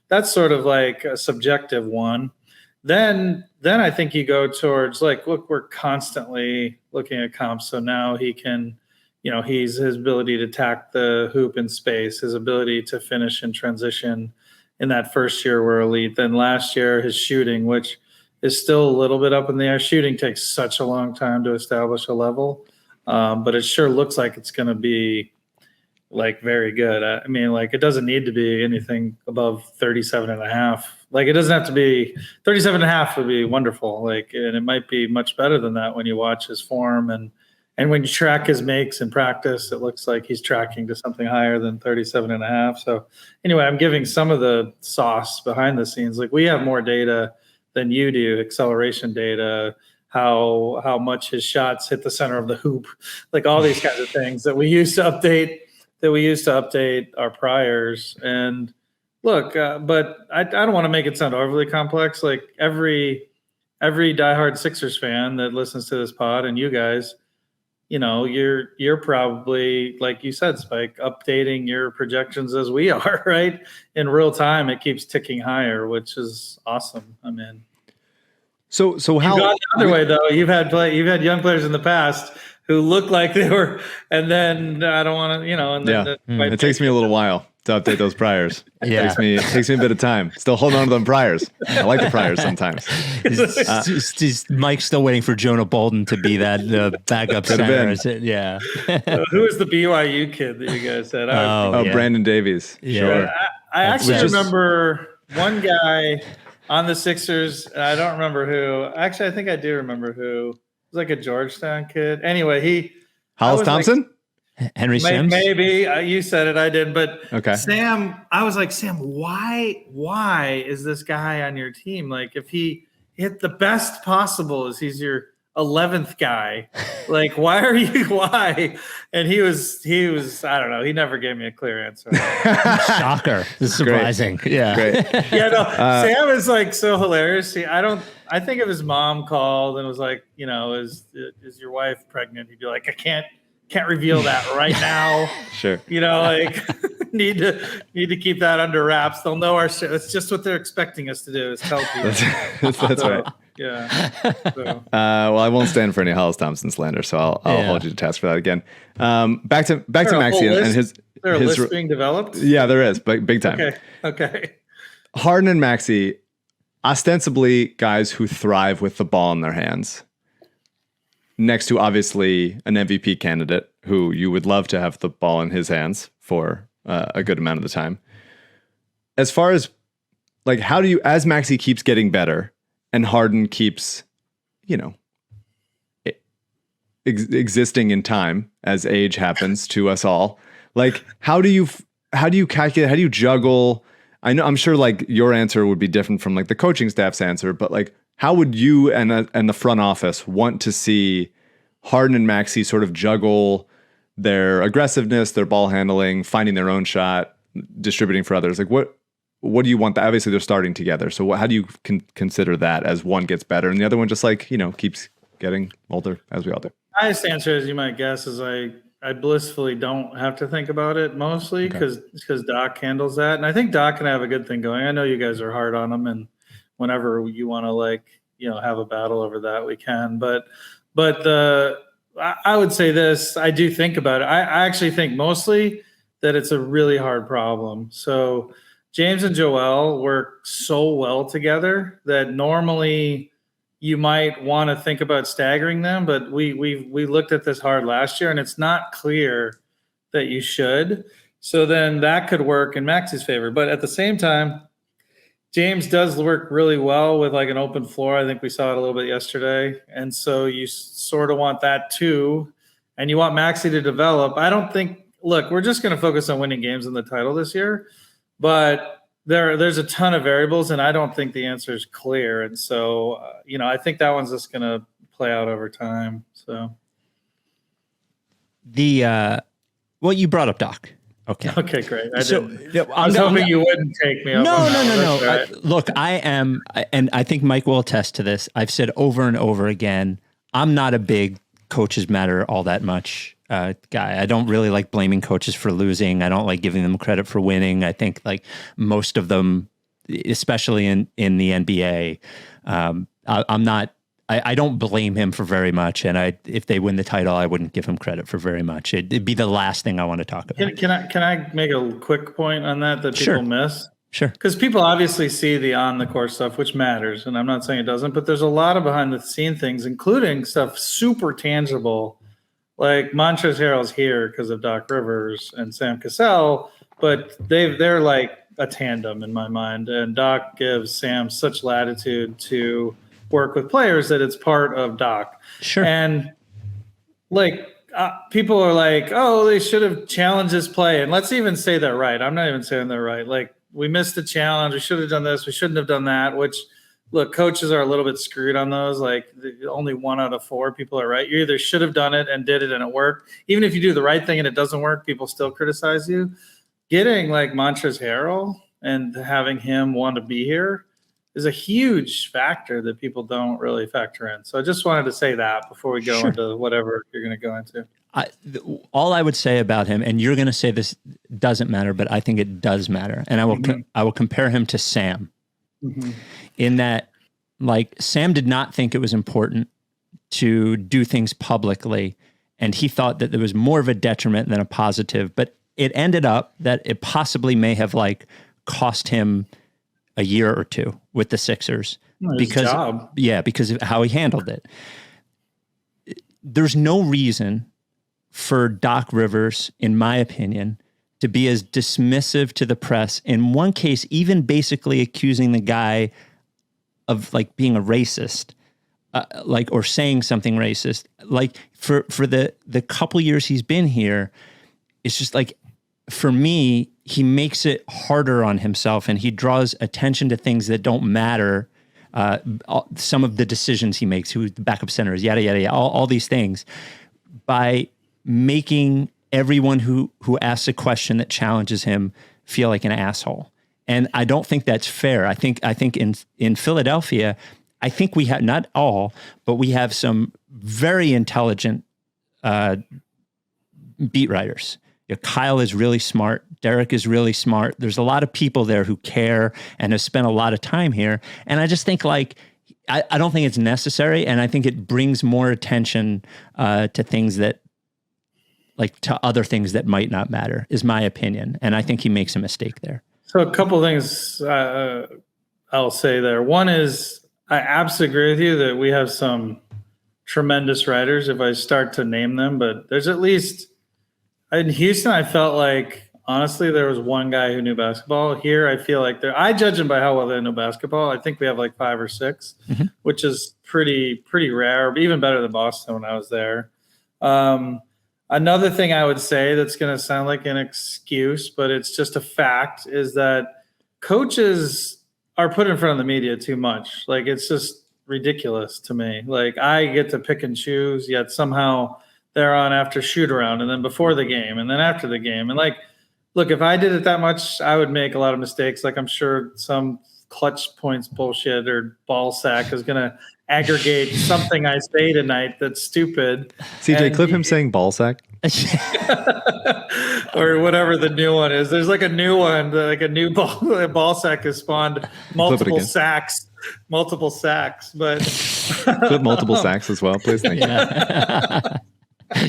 [SPEAKER 4] that's sort of like a subjective one. then I think you go towards like, look, we're constantly looking at comps. So now he can, his ability to attack the hoop in space, his ability to finish in transition in that first year were elite. Then last year, his shooting, which is still a little bit up in the air. Shooting takes such a long time to establish a level, but it sure looks like it's going to be like very good. I mean, like it doesn't need to be anything above 37.5. Like it doesn't have to be 37.5 would be wonderful. Like, and it might be much better than that when you watch his form and when you track his makes in practice, it looks like he's tracking to something higher than 37.5. So anyway, I'm giving some of the sauce behind the scenes. Like we have more data than you do, acceleration data, how much his shots hit the center of the hoop, like all these kinds of things that we used to update our priors. And look, but I don't want to make it sound overly complex. Like every diehard Sixers fan that listens to this pod and you guys, you're probably, like you said, Spike, updating your projections as we are, right? In real time, it keeps ticking higher, which is awesome. I mean,
[SPEAKER 2] so how?
[SPEAKER 4] You got the other way though. You've had young players in the past who look like they were, and then I don't want to, and then
[SPEAKER 2] it takes me a little while to update those priors.
[SPEAKER 1] Yeah.
[SPEAKER 2] It takes me a bit of time. Still holding on to them priors. I like the priors sometimes.
[SPEAKER 1] Mike's still waiting for Jonah Bolden to be that backup center. Yeah.
[SPEAKER 4] Who was the BYU kid that you guys said?
[SPEAKER 2] Brandon Davies.
[SPEAKER 1] Yeah.
[SPEAKER 2] Sure.
[SPEAKER 4] I actually remember one guy on the Sixers. I don't remember who. Actually, I think I do remember who. It was like a Georgetown kid. Anyway,
[SPEAKER 2] Hollis Thompson?
[SPEAKER 1] Henry Sims?
[SPEAKER 4] Maybe you said it, I didn't. But
[SPEAKER 2] okay.
[SPEAKER 4] Sam, I was like, Sam, why is this guy on your team? Like, if he hit the best possible, is he's your 11th guy? Like, why? And he was. I don't know. He never gave me a clear answer.
[SPEAKER 1] Shocker. This is surprising.
[SPEAKER 2] Great.
[SPEAKER 1] Yeah.
[SPEAKER 2] Great.
[SPEAKER 4] Yeah. No. Sam is like so hilarious. I think if his mom called and was like, is your wife pregnant? He'd be like, I can't reveal that right now.
[SPEAKER 2] Sure.
[SPEAKER 4] Like need to keep that under wraps. They'll know our shit. It's just what they're expecting us to do is tell people.
[SPEAKER 2] That's right.
[SPEAKER 4] Yeah. So.
[SPEAKER 2] Well, I won't stand for any Hollis Thompson slander, so I'll hold you to task for that again. Back to Maxey and his. Is
[SPEAKER 4] there a list being developed?
[SPEAKER 2] Yeah, there is, but big time.
[SPEAKER 4] Okay.
[SPEAKER 2] Harden and Maxey, ostensibly guys who thrive with the ball in their hands. Next to obviously an MVP candidate who you would love to have the ball in his hands for a good amount of the time. As far as like, how do you, as Maxey keeps getting better and Harden keeps, existing in time as age happens to us all, like, how do you calculate, how do you juggle? I'm sure like your answer would be different from like the coaching staff's answer, but like, how would you and the front office want to see Harden and Maxey sort of juggle their aggressiveness, their ball handling, finding their own shot, distributing for others? Like what do you want? Obviously, they're starting together. So how do you consider that as one gets better and the other one just like, keeps getting older, as we all do?
[SPEAKER 4] My answer, as you might guess, is I blissfully don't have to think about it mostly because Doc handles that. And I think Doc can have a good thing going. I know you guys are hard on him, and whenever you want to have a battle over that, we can. But I would say this, I do think about it. I actually think mostly that it's a really hard problem. So James and Joel work so well together that normally you might want to think about staggering them, but we looked at this hard last year and it's not clear that you should. So then that could work in Maxey's favor. But at the same time, James does work really well with like an open floor. I think we saw it a little bit yesterday. And so you sort of want that too. And you want Maxey to develop. I don't think, look, we're just going to focus on winning games in the title this year, but there's a ton of variables and I don't think the answer is clear. And so, I think that one's just going to play out over time. So
[SPEAKER 1] you brought up Doc.
[SPEAKER 4] Okay, great. I
[SPEAKER 1] was
[SPEAKER 4] hoping you wouldn't take me up.
[SPEAKER 1] No.
[SPEAKER 4] Right.
[SPEAKER 1] Look, I am, and I think Mike will attest to this. I've said over and over again, I'm not a big coaches matter all that much guy. I don't really like blaming coaches for losing. I don't like giving them credit for winning. I think like most of them especially in the NBA. I don't blame him for very much, and if they win the title, I wouldn't give him credit for very much. It'd be the last thing I want to talk about.
[SPEAKER 4] Can I make a quick point on that people miss?
[SPEAKER 1] Sure.
[SPEAKER 4] Because people obviously see the on the court stuff, which matters, and I'm not saying it doesn't, but there's a lot of behind the scene things, including stuff super tangible, like Montrezl Harrell's here because of Doc Rivers and Sam Cassell, but they're like a tandem in my mind, and Doc gives Sam such latitude to work with players that it's part of Doc.
[SPEAKER 1] Sure.
[SPEAKER 4] And like people are like, oh, they should have challenged his play, and let's even say they're right. I'm not even saying they're right. Like, we missed the challenge. We should have done this. We shouldn't have done that, which, look, coaches are a little bit screwed on those. Like, only 1 out of 4 people are right. You either should have done it and did it and it worked. Even if you do the right thing and it doesn't work, people still criticize you. Getting like Montrezl Harrell and having him want to be here is a huge factor that people don't really factor in. So I just wanted to say that before we go into whatever you're going to go into.
[SPEAKER 1] All I would say about him, and you're going to say this doesn't matter, but I think it does matter. And I will compare him to Sam in that, like, Sam did not think it was important to do things publicly. And he thought that there was more of a detriment than a positive, but it ended up that it possibly may have like cost him a year or two with the Sixers because of how he handled it. There's no reason for Doc Rivers, in my opinion, to be as dismissive to the press. In one case, even basically accusing the guy of like being a racist, or saying something racist. Like for the couple years he's been here, it's just like, for me, he makes it harder on himself, and he draws attention to things that don't matter. Some of the decisions he makes, who the backup center is, yada, yada, yada, all these things, by making everyone who asks a question that challenges him feel like an asshole. And I don't think that's fair. I think in Philadelphia, I think we have, not all, but we have some very intelligent beat writers. Kyle is really smart. Derek is really smart. There's a lot of people there who care and have spent a lot of time here. And I just think like, I don't think it's necessary. And I think it brings more attention to things that, like, to other things that might not matter, is my opinion. And I think he makes a mistake there.
[SPEAKER 4] So a couple of things I'll say there. One is, I absolutely agree with you that we have some tremendous writers if I start to name them, but there's at least, in Houston, I felt like, honestly, there was one guy who knew basketball. Here, I feel like I judge them by how well they know basketball. I think we have like 5 or 6, which is pretty rare, but even better than Boston when I was there. Another thing I would say that's going to sound like an excuse, but it's just a fact, is that coaches are put in front of the media too much. Like, it's just ridiculous to me. Like, I get to pick and choose, yet somehow they're on after shoot around, and then before the game, and then after the game. And like, look, if I did it that much, I would make a lot of mistakes. Like, I'm sure some clutch points bullshit or ball sack is going to aggregate something I say tonight that's stupid.
[SPEAKER 2] CJ, clip him saying ball sack.
[SPEAKER 4] Or whatever the new one is. There's like a new one, like a new ball sack has spawned multiple sacks. But
[SPEAKER 2] clip multiple sacks as well, please. Thank you.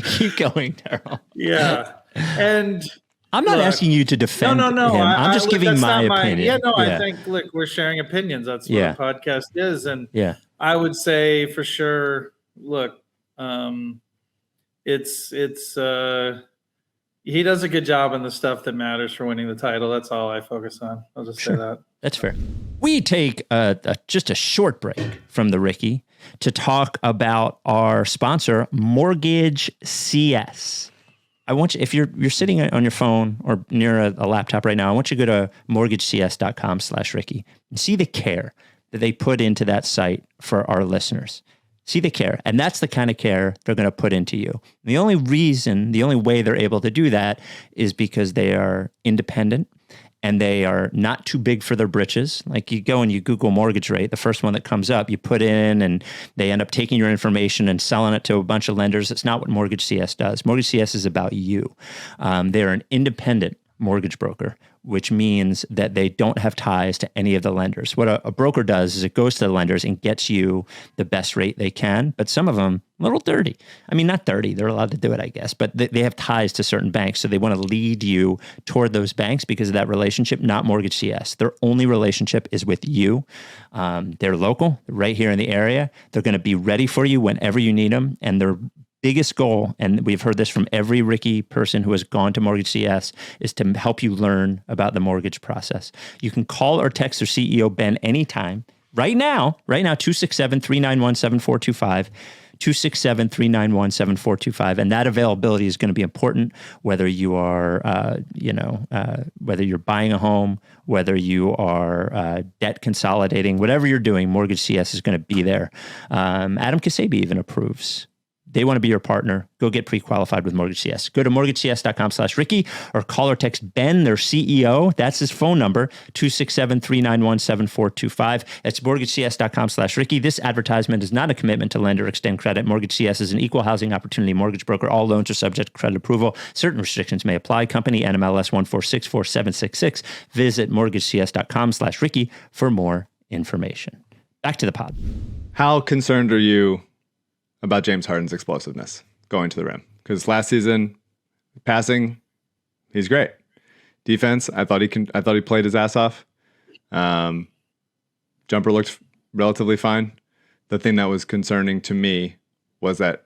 [SPEAKER 1] Keep going, Daryl.
[SPEAKER 4] Yeah. And
[SPEAKER 1] I'm not asking you to defend him. I'm just giving my opinion.
[SPEAKER 4] I think, look, we're sharing opinions. That's what a podcast is. And I would say for sure, look, it's he does a good job in the stuff that matters for winning the title. That's all I focus on. I'll just say that.
[SPEAKER 1] That's fair. We take just a short break from the Ricky to talk about our sponsor, Mortgage CS. I want you, if you're sitting on your phone or near a laptop right now, I want you to go to mortgagecs.com/Ricky and see the care that they put into that site for our listeners. See the care. And that's the kind of care they're going to put into you. The only way they're able to do that is because they are independent and they are not too big for their britches. Like, you go and you Google mortgage rate, the first one that comes up, you put in, and they end up taking your information and selling it to a bunch of lenders. That's not what Mortgage CS does. Mortgage CS is about you. They're an independent mortgage broker, which means that they don't have ties to any of the lenders. What a broker does is it goes to the lenders and gets you the best rate they can, but some of them a little dirty. I mean, not dirty, they're allowed to do it, I guess, but they have ties to certain banks. So they want to lead you toward those banks because of that relationship, not Mortgage CS. Their only relationship is with you. They're local, right here in the area. They're going to be ready for you whenever you need them. And their biggest goal, and we've heard this from every Ricky person who has gone to Mortgage CS, is to help you learn about the mortgage process. You can call or text their CEO, Ben, anytime. Right now, 267-391-7425. 267-391-7425. And that availability is going to be important, whether you are, whether you're buying a home, whether you are debt consolidating, whatever you're doing, Mortgage CS is going to be there. Adam Kasabi even approves. They want to be your partner. Go get pre-qualified with Mortgage CS. Go to mortgagecs.com/Ricky or call or text Ben, their CEO. That's his phone number, 267-391-7425. That's mortgagecs.com/Ricky. This advertisement is not a commitment to lend or extend credit. Mortgage CS is an equal housing opportunity mortgage broker. All loans are subject to credit approval. Certain restrictions may apply. Company NMLS 1464766. Visit mortgagecs.com/Ricky for more information. Back to the pod.
[SPEAKER 2] How concerned are you about James Harden's explosiveness going to the rim? Because last season, passing, he's great. Defense, I thought he played his ass off. Jumper looked relatively fine. The thing that was concerning to me was that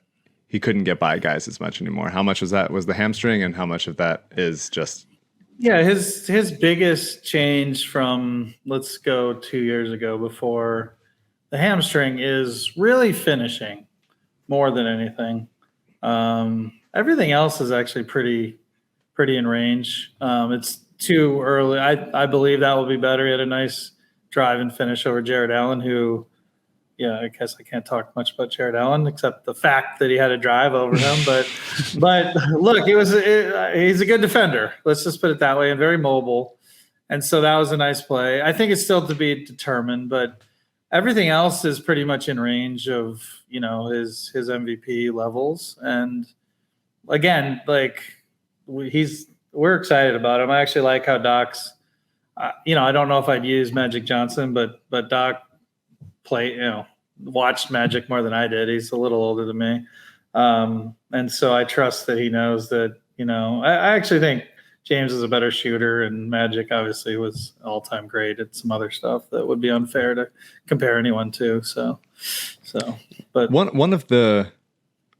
[SPEAKER 2] he couldn't get by guys as much anymore. How much was that was the hamstring, and how much of that is just?
[SPEAKER 4] Yeah, his biggest change from, let's go 2 years ago before the hamstring, is really finishing more than anything. Everything else is actually pretty in range. It's too early. I believe that will be better. He had a nice drive and finish over Jared Allen, who, I guess I can't talk much about Jared Allen except the fact that he had a drive over him. But look, he's a good defender. Let's just put it that way, and very mobile. And so that was a nice play. I think it's still to be determined, but everything else is pretty much in range of, his MVP levels. And again, we're excited about him. I actually like how Doc's, I don't know if I'd use Magic Johnson, but Doc watched Magic more than I did. He's a little older than me. And so I trust that he knows that, I actually think James is a better shooter, and Magic obviously was all-time great at some other stuff that would be unfair to compare anyone to. But
[SPEAKER 2] one of the,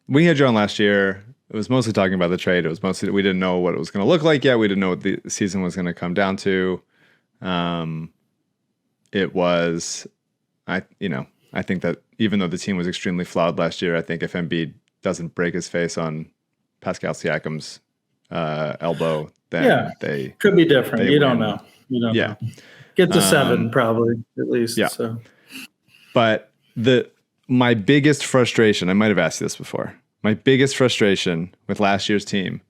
[SPEAKER 2] we had you on last year. It was mostly talking about the trade. It was mostly, we didn't know what it was going to look like yet. We didn't know what the season was going to come down to. It was, I think that even though the team was extremely flawed last year, I think if Embiid doesn't break his face on Pascal Siakam's elbow, then they
[SPEAKER 4] could be different. You don't know. Know. Get to 7 probably at least.
[SPEAKER 2] Yeah.
[SPEAKER 4] So,
[SPEAKER 2] but my biggest frustration, I might have asked you this before. My biggest frustration with last year's team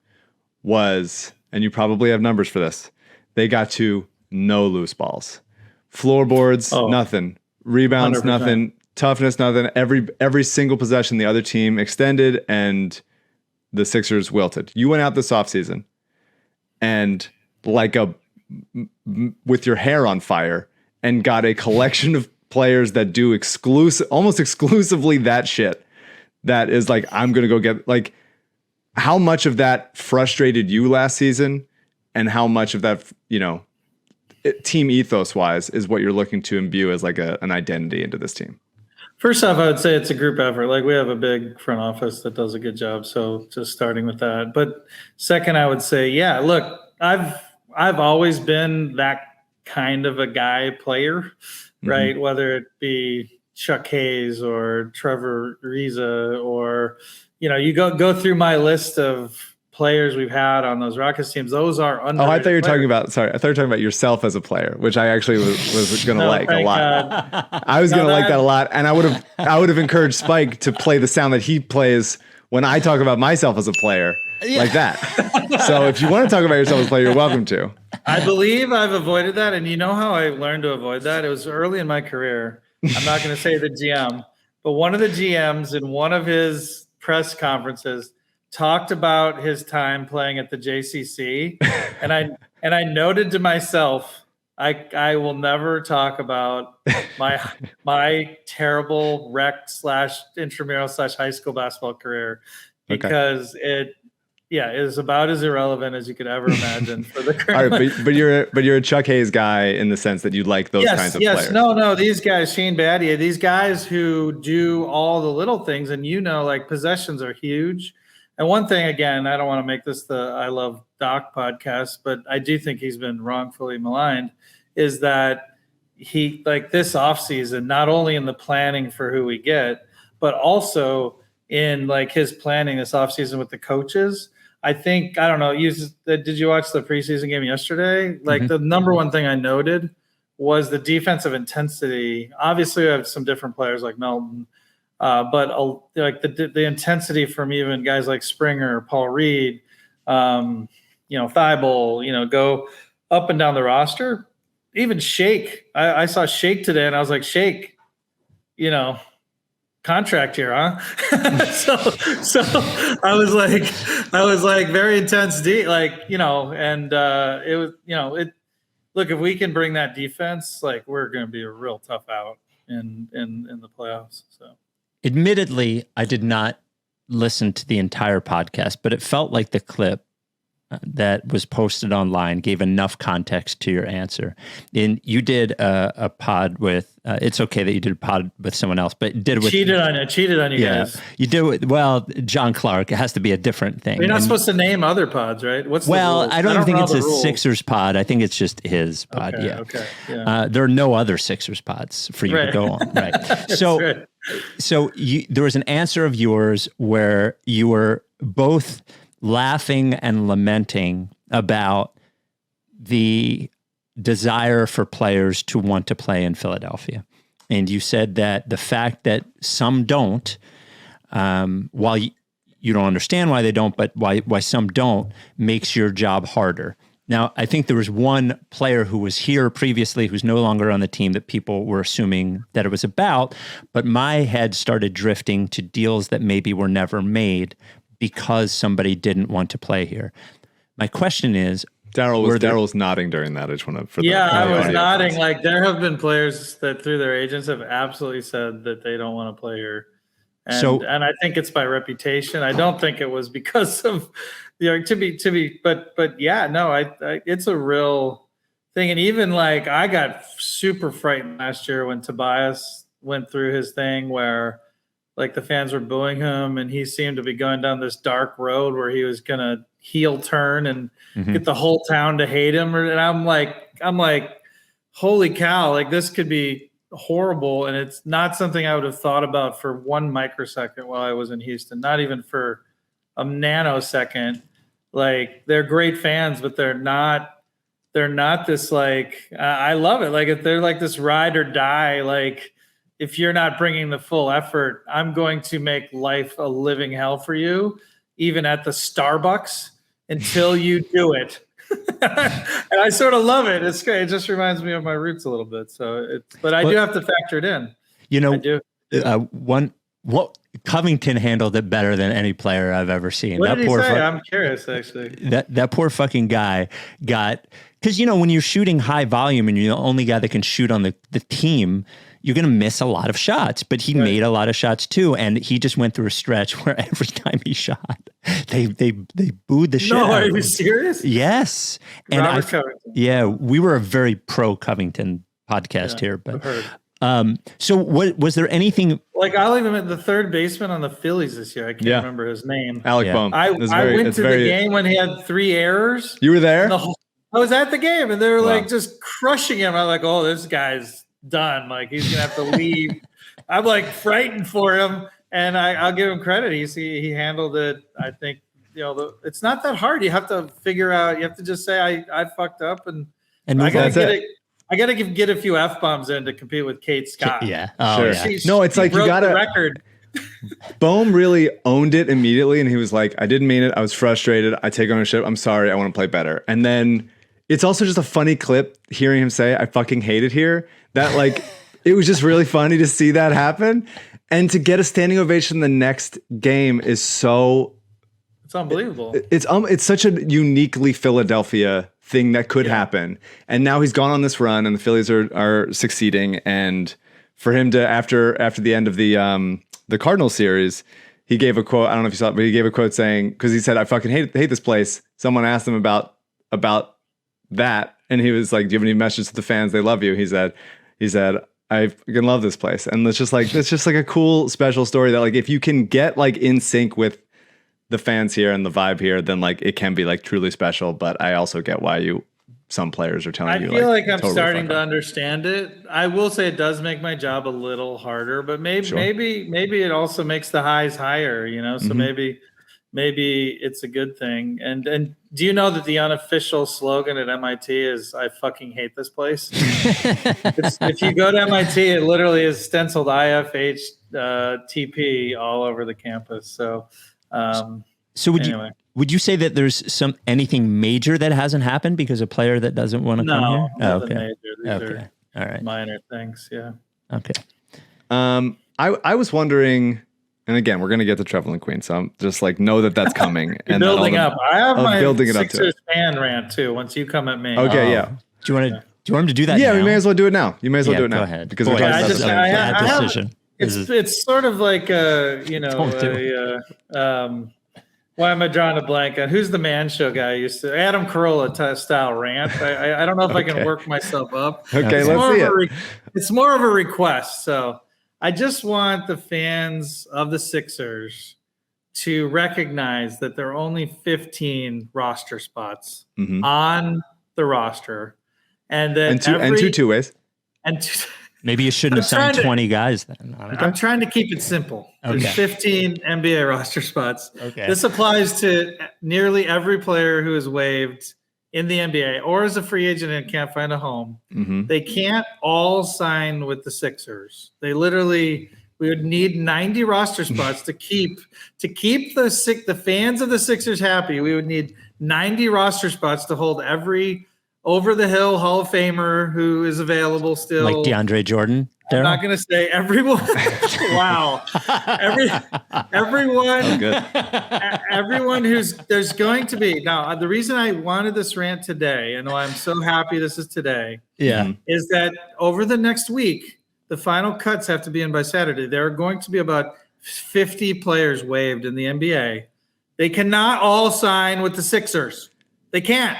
[SPEAKER 2] was, and you probably have numbers for this, they got to no loose balls, floorboards, nothing, rebounds, 100%. Nothing, toughness, nothing. Every single possession the other team extended, and the Sixers wilted. You went out this offseason and with your hair on fire, and got a collection of players that do almost exclusively that shit. That is I'm going to go get, how much of that frustrated you last season, and how much of that, team ethos wise is what you're looking to imbue as an identity into this team?
[SPEAKER 4] First off, I would say it's a group effort. We have a big front office that does a good job. So just starting with that. But second, I would say, look, I've always been that kind of a guy player, right? Mm-hmm. Whether it be Chuck Hayes or Trevor Ariza, or, you go through my list of players we've had on those Rockets teams. Those are under.
[SPEAKER 2] Oh, I thought you were talking about yourself as a player, which I actually was going to like a lot. God. I was going to like that a lot, and I would have encouraged Spike to play the sound that he plays when I talk about myself as a player, like that. So if you want to talk about yourself as a player, you're welcome to.
[SPEAKER 4] I believe I've avoided that, and you know how I learned to avoid that? It was early in my career. I'm not going to say the GM, but one of the GMs in one of his press conferences talked about his time playing at the JCC, and And I noted to myself, I will never talk about my terrible rec / intramural / high school basketball career because it is about as irrelevant as you could ever imagine for the current.
[SPEAKER 2] All right, but you're a Chuck Hayes guy in the sense that you like those kinds of players.
[SPEAKER 4] No, these guys, Shane Battier, these guys who do all the little things, and like possessions are huge. And one thing, again, I don't want to make this the I Love Doc podcast, but I do think he's been wrongfully maligned, is that he, like this offseason, not only in the planning for who we get, but also in like his planning this offseason with the coaches. I think, I don't know, did you watch the preseason game yesterday? Like the number one thing I noted was the defensive intensity. Obviously, we have some different players like Melton, but like the intensity from even guys like Springer, Paul Reed, Thibault, go up and down the roster. Even Shake, I saw Shake today, and I was like, Shake, contract here, huh? so I was like very intense, it was, look, if we can bring that defense, like we're going to be a real tough out in the playoffs. So,
[SPEAKER 1] admittedly, I did not listen to the entire podcast, but it felt like the clip that was posted online gave enough context to your answer. And you did a pod with, it's okay that you did a pod with someone else, but did it with...
[SPEAKER 4] Cheated on you guys.
[SPEAKER 1] You do it, well, John Clark, it has to be a different thing.
[SPEAKER 4] You're not supposed to name other pods, right?
[SPEAKER 1] I don't even think it's a Sixers pod. I think it's just his pod,
[SPEAKER 4] Okay. Yeah.
[SPEAKER 1] There are no other Sixers pods for you to go on, right? So there was an answer of yours where you were both laughing and lamenting about the desire for players to want to play in Philadelphia. And you said that the fact that some don't, while you don't understand why they don't, but why some don't, makes your job harder. Now, I think there was one player who was here previously who's no longer on the team that people were assuming that it was about, but my head started drifting to deals that maybe were never made because somebody didn't want to play here. My question is,
[SPEAKER 2] Daryl was nodding during that. I just want to.
[SPEAKER 4] I was nodding. Like there have been players that through their agents have absolutely said that they don't want to play here, and I think it's by reputation. I don't think it was because of it's a real thing. And even like I got super frightened last year when Tobias went through his thing where like the fans were booing him and he seemed to be going down this dark road where he was going to heel turn and get the whole town to hate him. And I'm like, holy cow, like this could be horrible. And it's not something I would have thought about for 1 microsecond while I was in Houston, not even for a nanosecond. Like they're great fans, but they're not this like, I love it. Like if they're like this ride or die, like, if you're not bringing the full effort, I'm going to make life a living hell for you, even at the Starbucks, until you do it. And I sort of love it. It's great. It just reminds me of my roots a little bit. But I do have to factor it in. I do.
[SPEAKER 1] What Covington handled it better than any player I've ever seen.
[SPEAKER 4] What did he say? I'm curious, actually.
[SPEAKER 1] That poor fucking guy got, because when you're shooting high volume and you're the only guy that can shoot on the team, you're going to miss a lot of shots, but he made a lot of shots too. And he just went through a stretch where every time he shot, they booed the shit out of him.
[SPEAKER 4] Are you serious?
[SPEAKER 1] Yes. And we were a very pro Covington podcast here, but so was there anything
[SPEAKER 4] like I'll even admit the third baseman on the Phillies this year? I can't remember his name.
[SPEAKER 2] Alec Bohm.
[SPEAKER 4] I went to the game when he had 3 errors.
[SPEAKER 2] You were there?
[SPEAKER 4] I was at the game and they were like just crushing him. I'm like, oh, this guy's done. Like he's gonna have to leave. I'm like frightened for him, and I'll give him credit. He handled it. I think it's not that hard. You have to figure out. You have to just say I fucked up, and I gotta get a few F-bombs in to compete with Kate Scott.
[SPEAKER 1] Yeah,
[SPEAKER 2] sure. No, it's like you gotta
[SPEAKER 4] record.
[SPEAKER 2] Bohm really owned it immediately, and he was like, "I didn't mean it. I was frustrated. I take ownership. I'm sorry. I want to play better." And then it's also just a funny clip hearing him say, "I fucking hate it here." That like, it was just really funny to see that happen. And to get a standing ovation the next game is so...
[SPEAKER 4] It's unbelievable.
[SPEAKER 2] It's such a uniquely Philadelphia thing that could happen. And now he's gone on this run, and the Phillies are succeeding. And for him to after the end of the Cardinals series, he gave a quote. I don't know if you saw it, but he gave a quote saying, because he said, "I fucking hate this place." Someone asked him about that, and he was like, "Do you have any message to the fans? They love you." He said, "I fucking love this place." And it's just like a cool, special story that like if you can get like in sync with the fans here and the vibe here, then like it can be like truly special. But I also get why some players are telling you.
[SPEAKER 4] I feel like I'm
[SPEAKER 2] totally
[SPEAKER 4] starting to understand it. I will say it does make my job a little harder, but maybe it also makes the highs higher, you know? So maybe it's a good thing. And do you know that the unofficial slogan at MIT is "I fucking hate this place"? If you go to MIT, it literally is stenciled IFH TP all over the campus. So
[SPEAKER 1] anyway. Would you say that there's anything major that hasn't happened because a player that doesn't want to come here?
[SPEAKER 4] No, nothing major. These are
[SPEAKER 1] all right.
[SPEAKER 4] Minor things. Yeah.
[SPEAKER 1] Okay.
[SPEAKER 2] I was wondering, and again, we're going to get to Trevelin Queen, so I'm just like, know that's coming.
[SPEAKER 4] And building up. I have my
[SPEAKER 2] building it
[SPEAKER 4] Sixers fan rant too. Once you come at me.
[SPEAKER 2] Okay. Yeah.
[SPEAKER 1] Do you want him to do that?
[SPEAKER 2] Yeah,
[SPEAKER 1] now?
[SPEAKER 2] we may as well do it now. You may as well do it now.
[SPEAKER 1] Go ahead.
[SPEAKER 2] Because we're talking about
[SPEAKER 1] bad decision.
[SPEAKER 4] It's sort of like why am I drawing a blank on who's the Man Show guy? Adam Carolla style rant. I don't know if I can work myself up.
[SPEAKER 2] Okay, let's see it.
[SPEAKER 4] It's more of a request. So I just want the fans of the Sixers to recognize that there are only 15 roster spots on the roster, and that
[SPEAKER 2] two two-ways.
[SPEAKER 1] Maybe you shouldn't have signed 20 guys then.
[SPEAKER 4] I'm trying to keep it simple. There's 15 NBA roster spots.
[SPEAKER 1] Okay.
[SPEAKER 4] This applies to nearly every player who is waived in the NBA or is a free agent and can't find a home. They can't all sign with the Sixers. We would need 90 roster spots to keep the fans of the Sixers happy. We would need 90 roster spots to hold every over-the-hill Hall of Famer who is available still.
[SPEAKER 1] Like DeAndre Jordan? Daryl?
[SPEAKER 4] I'm not going to say everyone. Wow. Everyone.
[SPEAKER 2] Good.
[SPEAKER 4] Everyone there's going to be. Now, the reason I wanted this rant today, and why I'm so happy this is today, is that over the next week, the final cuts have to be in by Saturday. There are going to be about 50 players waived in the NBA. They cannot all sign with the Sixers. They can't.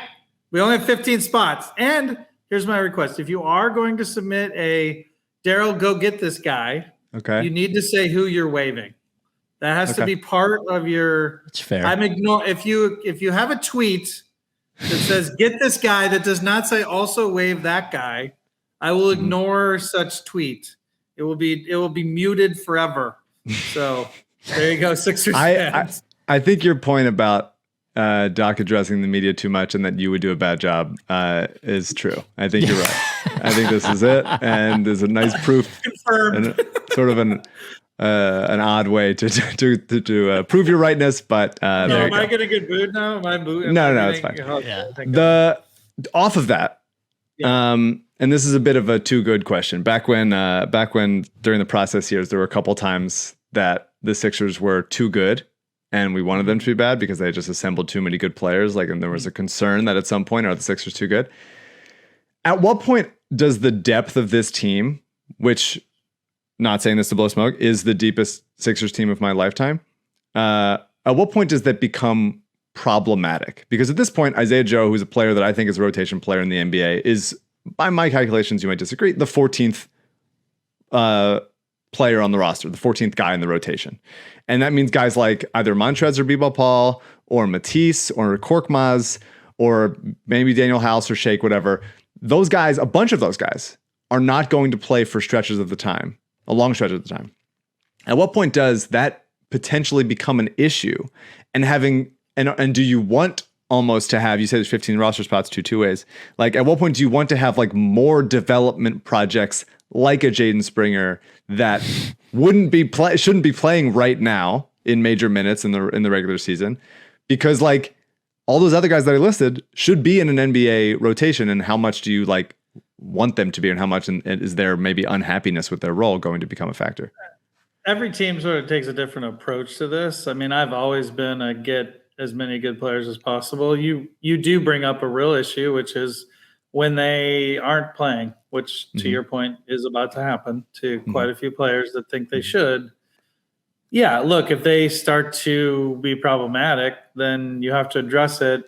[SPEAKER 4] We only have 15 spots. And here's my request. If you are going to submit a Daryl, go get this guy, you need to say who you're waiving. That has to be part of your.
[SPEAKER 1] It's fair.
[SPEAKER 4] If you have a tweet that says get this guy that does not say also waive that guy, I will ignore such tweet. It will be muted forever. So there you go, Sixers fans.
[SPEAKER 2] I think your point about Doc addressing the media too much and that you would do a bad job is true. I think you're right. I think this is it, and there's a nice proof,
[SPEAKER 4] confirmed,
[SPEAKER 2] sort of an odd way to prove your rightness. But
[SPEAKER 4] am I going to get booed now? Am I booed?
[SPEAKER 2] No, it's fine. Off of that, and this is a bit of a too good question. Back when during the process years, there were a couple times that the Sixers were too good. And we wanted them to be bad because they just assembled too many good players. And there was a concern that at some point, are the Sixers too good? At what point does the depth of this team, which, not saying this to blow smoke, is the deepest Sixers team of my lifetime, at what point does that become problematic? Because at this point, Isaiah Joe, who's a player that I think is a rotation player in the NBA, is, by my calculations, you might disagree, the 14th player on the roster, the 14th guy in the rotation. And that means guys like either Montrez or B-Ball Paul or Matisse or Korkmaz or maybe Daniel House or Shake, whatever. Those guys, a bunch of those guys, are not going to play for stretches of the time, a long stretch of the time. At what point does that potentially become an issue? And do you want almost to have, you said there's 15 roster spots, two ways. At what point do you want to have more development projects like a Jaden Springer that shouldn't be playing right now in major minutes in the regular season, because all those other guys that I listed should be in an NBA rotation, and how much do you want them to be, and how much is there maybe unhappiness with their role going to become a factor?
[SPEAKER 4] Every team sort of takes a different approach to this. I mean, I've always been a get as many good players as possible. You do bring up a real issue, which is when they aren't playing, which to your point is about to happen to quite a few players that think they should. Yeah, look, if they start to be problematic, then you have to address it.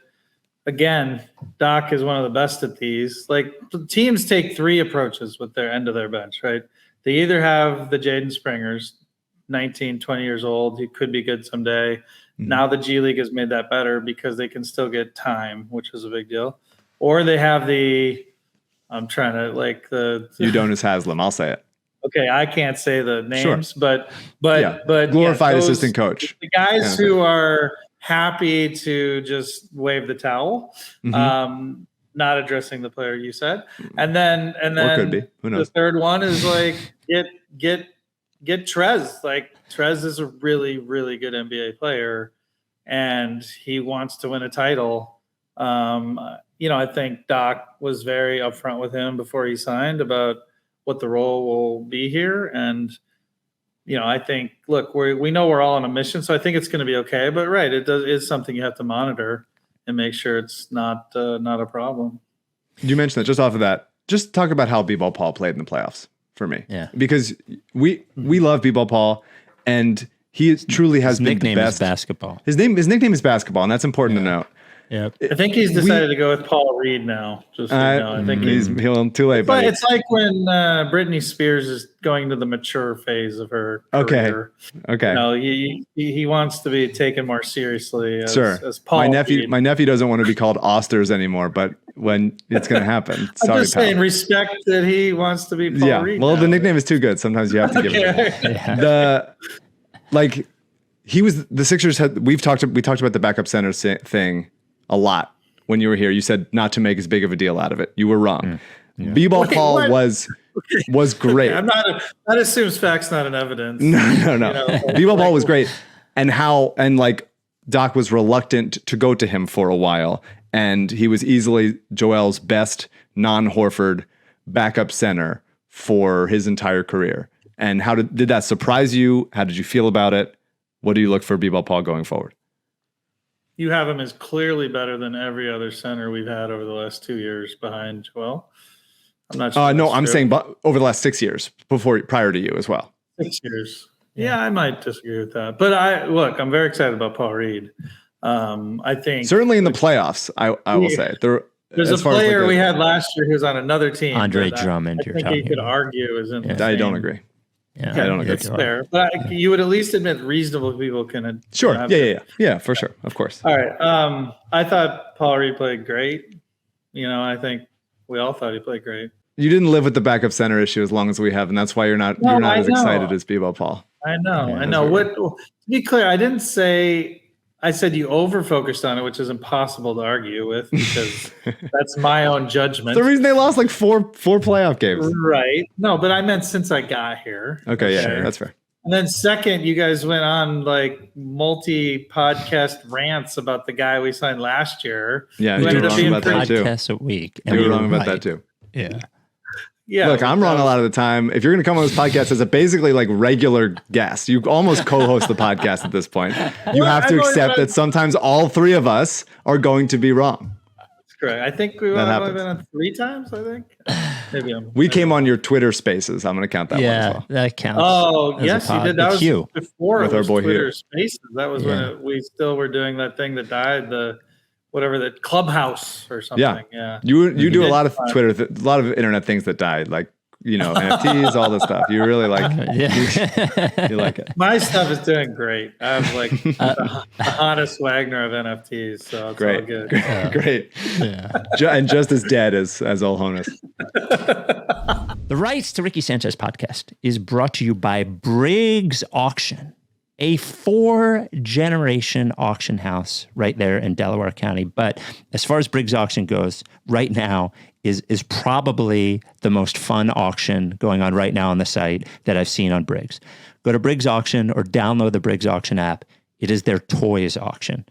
[SPEAKER 4] Again, Doc is one of the best at these. Like, teams take three approaches with their end of their bench, right? They either have the Jaden Springers, 19, 20 years old, he could be good someday. Now the G League has made that better because they can still get time, which is a big deal. Or they have
[SPEAKER 2] Udonis Haslem, I'll say it.
[SPEAKER 4] Okay, I can't say the names, but
[SPEAKER 2] glorified assistant coach.
[SPEAKER 4] The guys who are happy to just wave the towel, not addressing the player you said, and then
[SPEAKER 2] or could be. Who knows?
[SPEAKER 4] The third one is like get Trez. Like, Trez is a really, really good NBA player, and he wants to win a title. I think Doc was very upfront with him before he signed about what the role will be here. And, I think, look, we know we're all on a mission, so I think it's going to be okay. But right, is something you have to monitor and make sure it's not a problem.
[SPEAKER 2] You mentioned that. Just off of that, just talk about how B-Ball Paul played in the playoffs for me.
[SPEAKER 1] Yeah.
[SPEAKER 2] Because we love B-Ball Paul, and he truly has been the best.
[SPEAKER 1] His nickname is basketball.
[SPEAKER 2] His nickname is basketball, and that's important to note.
[SPEAKER 1] Yeah,
[SPEAKER 4] I think he's decided to go with Paul Reed now. Just so you know. I think
[SPEAKER 2] he's too late.
[SPEAKER 4] But it's like when Britney Spears is going to the mature phase of her career.
[SPEAKER 2] Okay.
[SPEAKER 4] He wants to be taken more seriously. As Paul.
[SPEAKER 2] My nephew doesn't want to be called Osters anymore, but when it's going to happen, sorry,
[SPEAKER 4] I'm just saying, respect that he wants to be Paul Reed.
[SPEAKER 2] Well,
[SPEAKER 4] now.
[SPEAKER 2] The nickname is too good. Sometimes you have to give it. He was the Sixers had. We talked about the backup center thing a lot when you were here. You said not to make as big of a deal out of it. You were wrong. B-Ball Paul was great.
[SPEAKER 4] I'm not. That assumes facts, not an evidence.
[SPEAKER 2] No. B-Ball Paul was great, and Doc was reluctant to go to him for a while, and he was easily Joel's best non-Horford backup center for his entire career. And how did that surprise you? How did you feel about it? What do you look for B-Ball Paul going forward?
[SPEAKER 4] You have him as clearly better than every other center we've had over the last 2 years behind Joel. I'm not sure.
[SPEAKER 2] No, I'm saying over the last 6 years prior to you as well.
[SPEAKER 4] 6 years. Yeah, I might disagree with that. But I'm very excited about Paul Reed. I think
[SPEAKER 2] certainly in the playoffs, I will say
[SPEAKER 4] there's a player we had last year who's on another team.
[SPEAKER 1] Andre Drummond.
[SPEAKER 4] I think you could argue is in.
[SPEAKER 2] I don't agree.
[SPEAKER 1] Yeah,
[SPEAKER 2] I don't agree.
[SPEAKER 4] It's fair, but you would at least admit reasonable people can.
[SPEAKER 2] Sure. Yeah, for sure. Of course.
[SPEAKER 4] All right. I thought Paul Reed played great. I think we all thought he played great.
[SPEAKER 2] You didn't live with the backup center issue as long as we have, and that's why you're not as excited as B-Ball Paul.
[SPEAKER 4] I know. To be clear, I didn't say. I said you over-focused on it, which is impossible to argue with because that's my own judgment.
[SPEAKER 2] The reason they lost like four playoff games.
[SPEAKER 4] Right. No, but I meant since I got here.
[SPEAKER 2] Okay, that's fair.
[SPEAKER 4] And then second, you guys went on like multi-podcast rants about the guy we signed last year.
[SPEAKER 2] Yeah, you were wrong about that too.
[SPEAKER 1] Podcasts a week.
[SPEAKER 2] You were wrong about that too.
[SPEAKER 1] Yeah.
[SPEAKER 4] Yeah.
[SPEAKER 2] Look, I'm wrong a lot of the time. If you're going to come on this podcast as a basically like regular guest, you almost co-host the podcast at this point. You have to accept that sometimes all three of us are going to be wrong.
[SPEAKER 4] That's correct. I think we've only been on 3 times, I think. Maybe
[SPEAKER 2] came on your Twitter Spaces. I'm going to count that one as well.
[SPEAKER 1] That counts.
[SPEAKER 4] Oh, yes, you did. That was before
[SPEAKER 2] with our boy
[SPEAKER 4] Twitter
[SPEAKER 2] here.
[SPEAKER 4] Spaces. That was when we still were doing that thing that died, the Clubhouse or something. Yeah.
[SPEAKER 2] You do a lot of Twitter, a lot of internet things that died, like NFTs, all this stuff. You really like you like it.
[SPEAKER 4] My stuff is doing great. I have like the Hannes Wagner of NFTs, so it's all good.
[SPEAKER 2] Great. Yeah. And just as dead as old Honus.
[SPEAKER 1] The Rights to Ricky Sanchez podcast is brought to you by Briggs Auction, a 4-generation auction house right there in Delaware County. But as far as Briggs Auction goes, right now is probably the most fun auction going on right now on the site that I've seen on Briggs. Go to Briggs Auction or download the Briggs Auction app. It is their toys auction.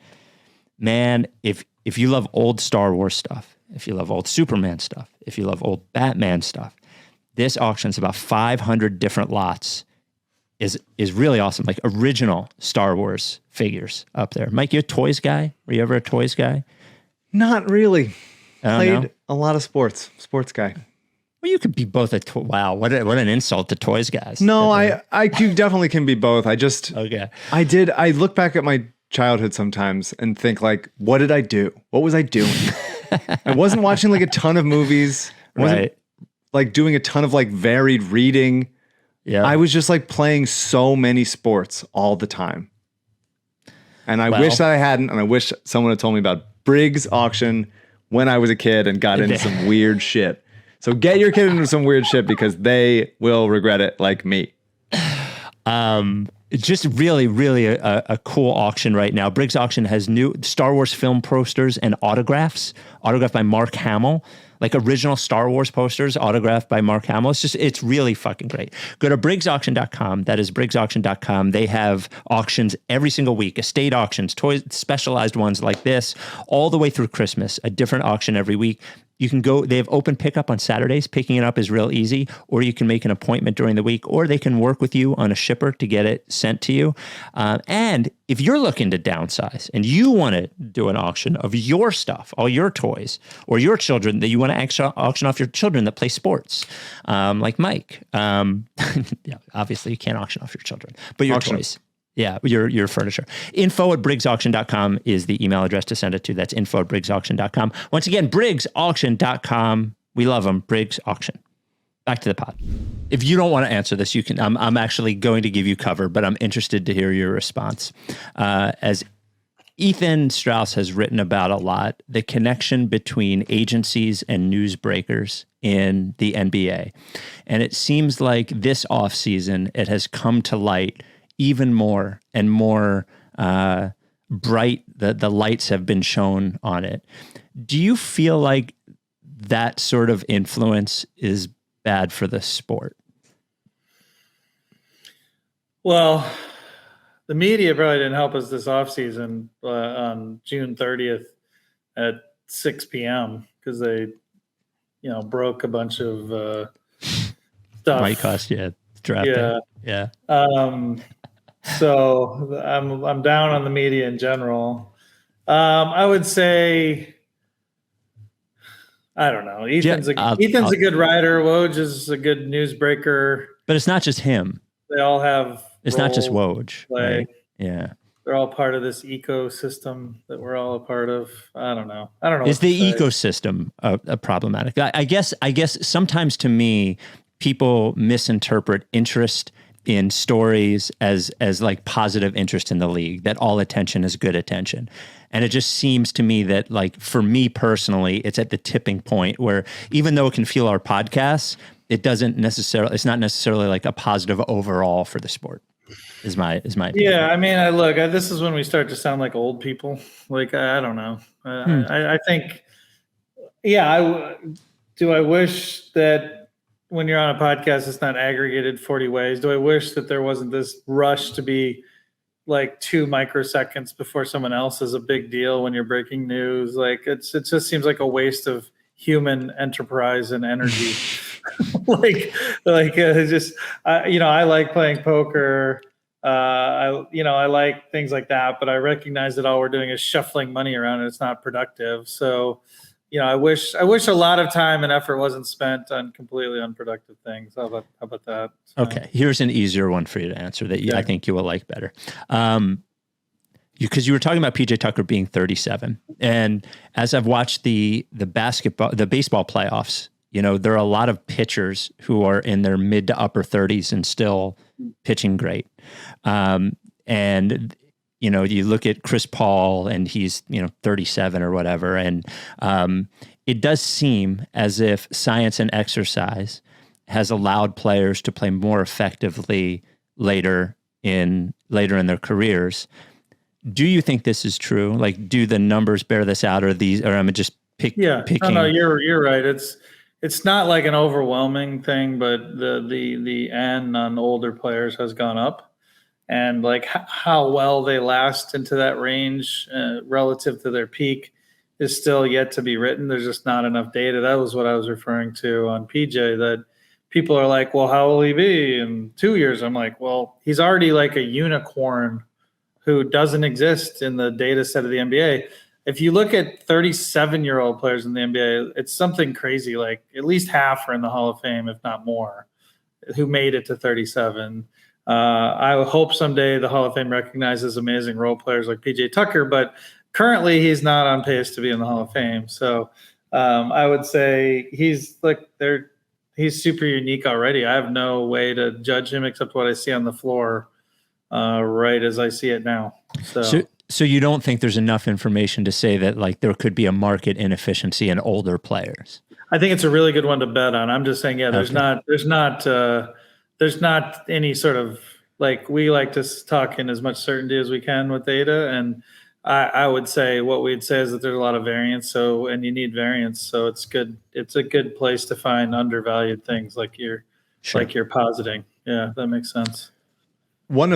[SPEAKER 1] Man, if you love old Star Wars stuff, if you love old Superman stuff, if you love old Batman stuff, this auction is about 500 different lots is really awesome. Like original Star Wars figures up there. Mike, you a toys guy? Were you ever a toys guy?
[SPEAKER 2] Not really. Played
[SPEAKER 1] no?
[SPEAKER 2] a lot of sports guy.
[SPEAKER 1] Well, you could be both wow, what an insult to toys guys.
[SPEAKER 2] No, you definitely can be both.
[SPEAKER 1] Okay.
[SPEAKER 2] I look back at my childhood sometimes and think like, what did I do? What was I doing? I wasn't watching like a ton of movies. I wasn't like doing a ton of like varied reading. Yeah. I was just like playing so many sports all the time. And I wish that I hadn't, and I wish someone had told me about Briggs Auction when I was a kid and got into some weird shit. So get your kid into some weird shit because they will regret it like me.
[SPEAKER 1] It's just really, really a cool auction right now. Briggs Auction has new Star Wars film posters and autographed by Mark Hamill. Like original Star Wars posters autographed by Mark Hamill. It's really fucking great. Go to briggsauction.com. That is briggsauction.com. They have auctions every single week, estate auctions, toys, specialized ones like this, all the way through Christmas, a different auction every week. You can go, they have open pickup on Saturdays. Picking it up is real easy, or you can make an appointment during the week, or they can work with you on a shipper to get it sent to you. And if you're looking to downsize and you want to do an auction of your stuff, all your toys, or your children that you want to auction off your children that play sports, like Mike. Yeah, obviously you can't auction off your children, but your toys. Yeah, your furniture. info@briggsauction.com is the email address to send it to. That's info@briggsauction.com. Once again, briggsauction.com. We love them. Briggs Auction. Back to the pod. If you don't want to answer this, you can. I'm actually going to give you cover, but I'm interested to hear your response. As Ethan Strauss has written about a lot, the connection between agencies and newsbreakers in the NBA. And it seems like this offseason, it has come to light even more and more bright. The lights have been shown on it. Do you feel like that sort of influence is bad for the sport?
[SPEAKER 4] Well, the media probably didn't help us this offseason on June 30th at 6 p.m. because they, broke a bunch of stuff.
[SPEAKER 1] Might cost you drafting. Yeah.
[SPEAKER 4] So I'm down on the media in general. I would say, I don't know. Ethan's a good writer. Woj is a good newsbreaker.
[SPEAKER 1] But it's not just him.
[SPEAKER 4] They all have.
[SPEAKER 1] It's not just Woj. Right? Yeah.
[SPEAKER 4] They're all part of this ecosystem that we're all a part of. I don't know.
[SPEAKER 1] Is the ecosystem problematic? I guess sometimes to me, people misinterpret interest in stories as like positive interest in the league, that all attention is good attention. And it just seems to me that, like, for me personally, it's at the tipping point where even though it can fuel our podcasts, it's not necessarily like a positive overall for the sport is my opinion.
[SPEAKER 4] Yeah. I mean, this is when we start to sound like old people. Like, I don't know. I think, do I wish that when you're on a podcast, it's not aggregated 40 ways? Do I wish that there wasn't this rush to be like 2 microseconds before someone else is a big deal when you're breaking news? Like, it just seems like a waste of human enterprise and energy. I like playing poker. I like things like that, but I recognize that all we're doing is shuffling money around and it's not productive. So, I wish a lot of time and effort wasn't spent on completely unproductive things. How about that? So.
[SPEAKER 1] Okay, here's an easier one for you to answer that I think you will like better. Because you were talking about PJ Tucker being 37, and as I've watched the baseball playoffs, there are a lot of pitchers who are in their mid to upper 30s and still pitching great. And you look at Chris Paul and he's, 37 or whatever. And it does seem as if science and exercise has allowed players to play more effectively later in their careers. Do you think this is true? Like, do the numbers bear this out, or I'm just picking?
[SPEAKER 4] No, you're right. It's not like an overwhelming thing, but the N on older players has gone up. And like how well they last into that range relative to their peak is still yet to be written. There's just not enough data. That was what I was referring to on PJ, that people are like, well, how will he be in 2 years? I'm like, well, he's already like a unicorn who doesn't exist in the data set of the NBA. If you look at 37-year-old players in the NBA, it's something crazy. Like at least half are in the Hall of Fame, if not more, who made it to 37. I hope someday the Hall of Fame recognizes amazing role players like PJ Tucker, but currently he's not on pace to be in the Hall of Fame. So I would say he's super unique already. I have no way to judge him except what I see on the floor right as I see it now.
[SPEAKER 1] So you don't think there's enough information to say that like there could be a market inefficiency in older players?
[SPEAKER 4] I think it's a really good one to bet on. I'm just saying, there's not any sort of, like, we like to talk in as much certainty as we can with data. And I would say what we'd say is that there's a lot of variance. And you need variance. So it's good. It's a good place to find undervalued things like you're positing. Yeah, that makes sense.
[SPEAKER 2] Speaking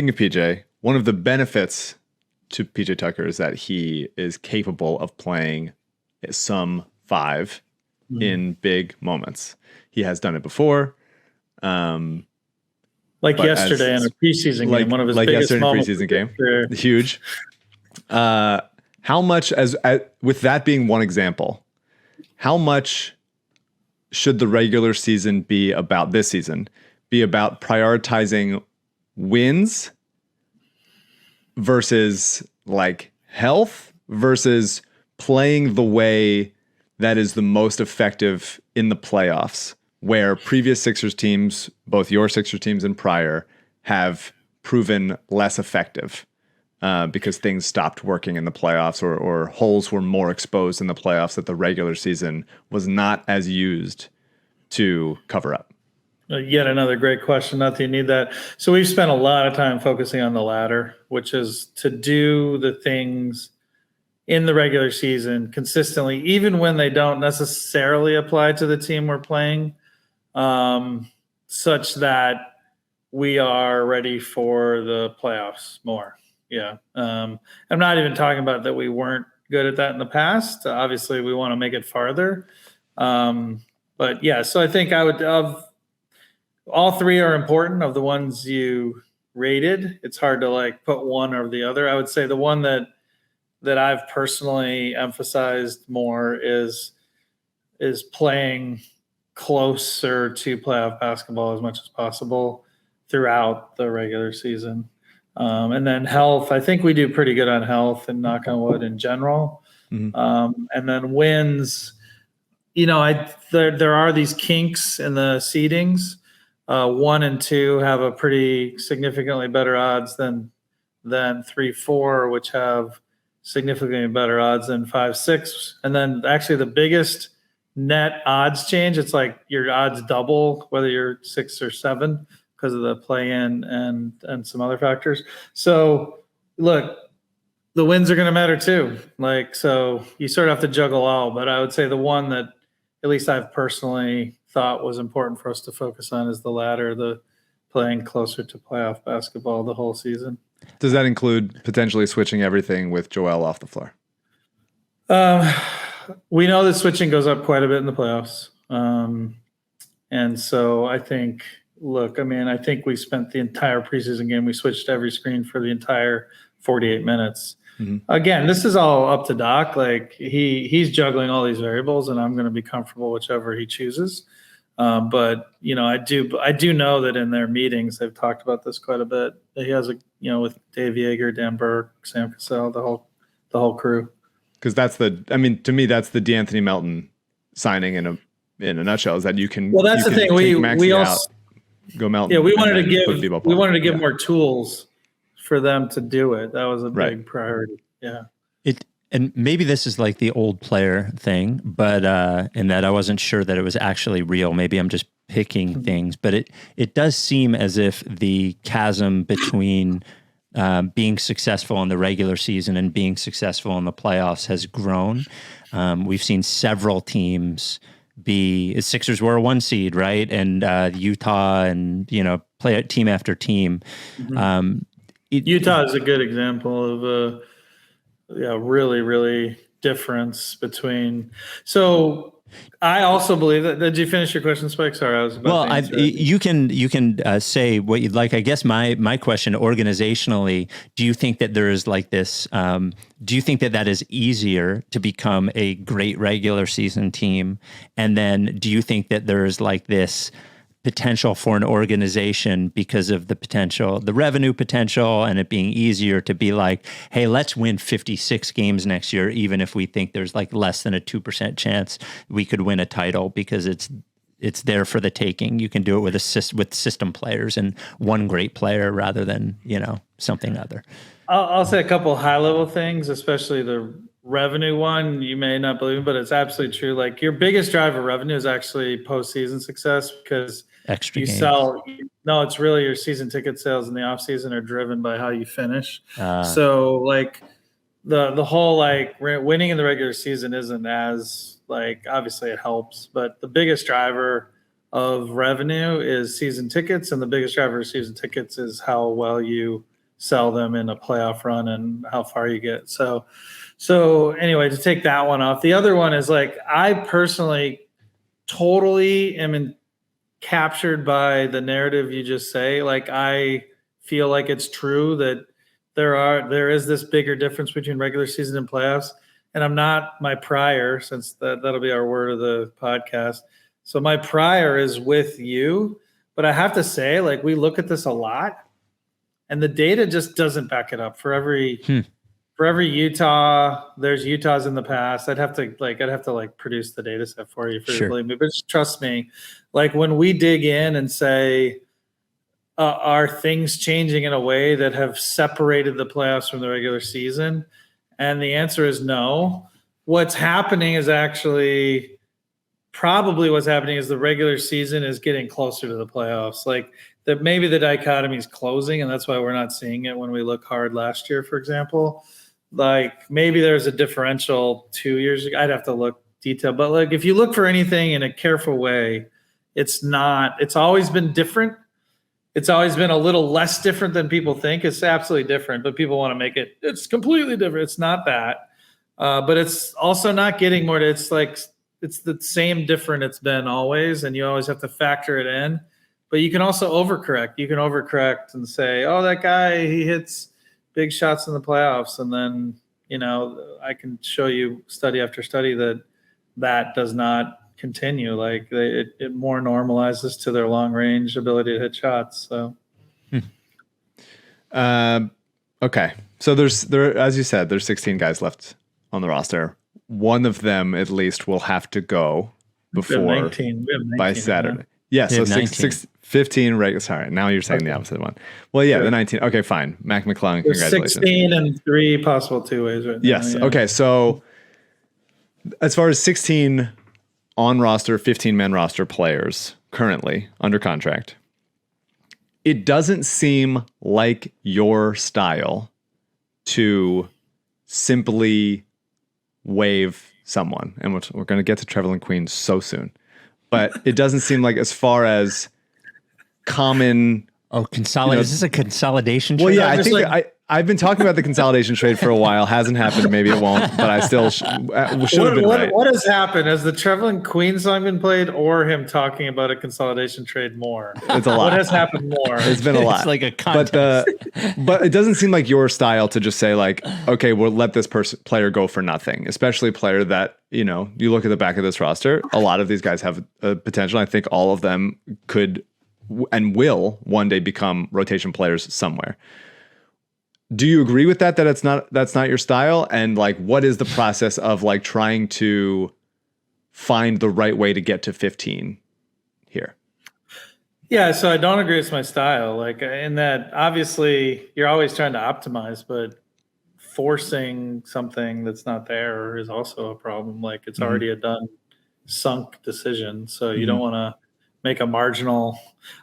[SPEAKER 2] of PJ, one of the benefits to PJ Tucker is that he is capable of playing some 5 in big moments. He has done it before.
[SPEAKER 4] Like yesterday in a preseason game, one of his biggest moments.
[SPEAKER 2] Preseason game, huge. How much, with that being one example, how much should the regular season be about this season? Be about prioritizing wins versus like health versus playing the way that is the most effective in the playoffs, where previous Sixers teams, both your Sixers teams and prior, have proven less effective because things stopped working in the playoffs or holes were more exposed in the playoffs that the regular season was not as used to cover up?
[SPEAKER 4] Yet another great question. Not that you need that. So we've spent a lot of time focusing on the latter, which is to do the things in the regular season consistently, even when they don't necessarily apply to the team we're playing, such that we are ready for the playoffs more. Yeah. I'm not even talking about that we weren't good at that in the past. Obviously, we want to make it farther. But yeah, so I think all 3 are important of the ones you rated. It's hard to like put one over the other. I would say the one that I've personally emphasized more is playing closer to playoff basketball as much as possible throughout the regular season. And then health, I think we do pretty good on health and knock on wood in general. Mm-hmm. And then wins, there are these kinks in the seedings. 1 and 2 have a pretty significantly better odds than 3, 4, which have significantly better odds than 5, 6. And then actually the biggest net odds change, it's like your odds double whether you're 6 or 7 because of the play-in and some other factors. So look, the wins are going to matter too. Like, so you sort of have to juggle all, but I would say the one that at least I've personally thought was important for us to focus on is the latter, the playing closer to playoff basketball the whole season.
[SPEAKER 2] Does that include potentially switching everything with Joel off the floor?
[SPEAKER 4] We know that switching goes up quite a bit in the playoffs. And so I think, I think we spent the entire preseason game, we switched every screen for the entire 48 minutes. Mm-hmm. Again, this is all up to Doc. Like he's juggling all these variables, and I'm going to be comfortable whichever he chooses. But I do know that in their meetings they've talked about this quite a bit. He has with Dave Yeager, Dan Burke, Sam Cassell, the whole crew.
[SPEAKER 2] Because to me that's the DeAnthony Melton signing in a nutshell, is that you can.
[SPEAKER 4] Well, that's the thing. We also
[SPEAKER 2] go Melton.
[SPEAKER 4] Yeah, we wanted to give more tools for them to do it. That was a big priority. Yeah.
[SPEAKER 1] And maybe this is like the old player thing, but in that I wasn't sure that it was actually real. Maybe I'm just picking things, but it does seem as if the chasm between being successful in the regular season and being successful in the playoffs has grown. We've seen several teams Sixers were a 1 seed, right? And Utah and, play team after team.
[SPEAKER 4] Mm-hmm. Utah is a good example of really, really difference between. So I also believe that. Did you finish your question, Spike? Sorry, I was about to answer it.
[SPEAKER 1] You can say what you'd like. I guess my question organizationally, do you think that there is like this, do you think that is easier to become a great regular season team? And then do you think that there is like this potential for an organization because of the revenue potential, and it being easier to be like, hey, let's win 56 games next year, even if we think there's like less than a 2% chance we could win a title, because it's there for the taking. You can do it with with system players and one great player rather than, something other.
[SPEAKER 4] I'll say a couple high level things, especially the revenue one. You may not believe it, but it's absolutely true. Like, your biggest driver of revenue is actually postseason success, because
[SPEAKER 1] extra
[SPEAKER 4] you
[SPEAKER 1] games.
[SPEAKER 4] No, it's really your season ticket sales in the off season are driven by how you finish. So like the whole like winning in the regular season isn't as like, obviously it helps, but the biggest driver of revenue is season tickets, and the biggest driver of season tickets is how well you sell them in a playoff run and how far you get. So anyway, to take that one off, the other one is like, I personally totally am captured by the narrative you just say. Like, I feel like it's true that there is this bigger difference between regular season and playoffs. And I'm not my prior, since that'll be our word of the podcast. So my prior is with you, but I have to say, like, we look at this a lot and the data just doesn't back it up. For every Utah, there's Utahs in the past. I'd have to produce the data set for you to believe me, but just trust me. Like, when we dig in and say, are things changing in a way that have separated the playoffs from the regular season? And the answer is no. What's happening is actually probably the regular season is getting closer to the playoffs. Like, that maybe the dichotomy is closing, and that's why we're not seeing it when we look hard last year, for example. Like, maybe there's a differential 2 years ago. I'd have to look detailed, but like, if you look for anything in a careful way, it's always been different. It's always been a little less different than people think. It's absolutely different, but people want to make it's completely different. It's not that, but it's also not getting more. It's the same different it's been always, and you always have to factor it in. But you can also overcorrect. You can overcorrect and say, oh, that guy, he hits big shots in the playoffs. And then, I can show you study after study that does not continue. Like, it more normalizes to their long range ability to hit shots. So,
[SPEAKER 2] okay. So there, as you said, there's 16 guys left on the roster. One of them at least will have to go before
[SPEAKER 4] we have 19
[SPEAKER 2] by Saturday. Yeah, so 15 regular. Sorry, now you're saying the opposite one. Well, yeah, the 19. Okay, fine. Mac McClung, congratulations.
[SPEAKER 4] 16 and 3 possible two-ways right now.
[SPEAKER 2] Yes.
[SPEAKER 4] Yeah.
[SPEAKER 2] Okay, so as far as 16 on roster, 15-man roster players currently under contract, it doesn't seem like your style to simply waive someone. And we're going to get to Trevelin Queen so soon. But it doesn't seem like, as far as common.
[SPEAKER 1] Consolidate. Is this a consolidation trade?
[SPEAKER 2] Well, yeah, I think I've been talking about the consolidation trade for a while. Hasn't happened. Maybe it won't. But I still should have been right.
[SPEAKER 4] What has happened? Has the Trevelin Queen song been played, or him talking about a consolidation trade more?
[SPEAKER 2] It's a lot.
[SPEAKER 4] What has happened more?
[SPEAKER 2] It's been a lot.
[SPEAKER 1] It's like a contest.
[SPEAKER 2] But it doesn't seem like your style to just say like, okay, we'll let this player go for nothing. Especially a player that, you look at the back of this roster. A lot of these guys have a potential. I think all of them could and will one day become rotation players somewhere. Do you agree with that that's not your style? And like, what is the process of like trying to find the right way to get to 15 here?
[SPEAKER 4] Yeah, so I don't agree with my style. Like, in that, obviously you're always trying to optimize, but forcing something that's not there is also a problem. Like, it's already a done sunk decision. So you don't want to make a marginal,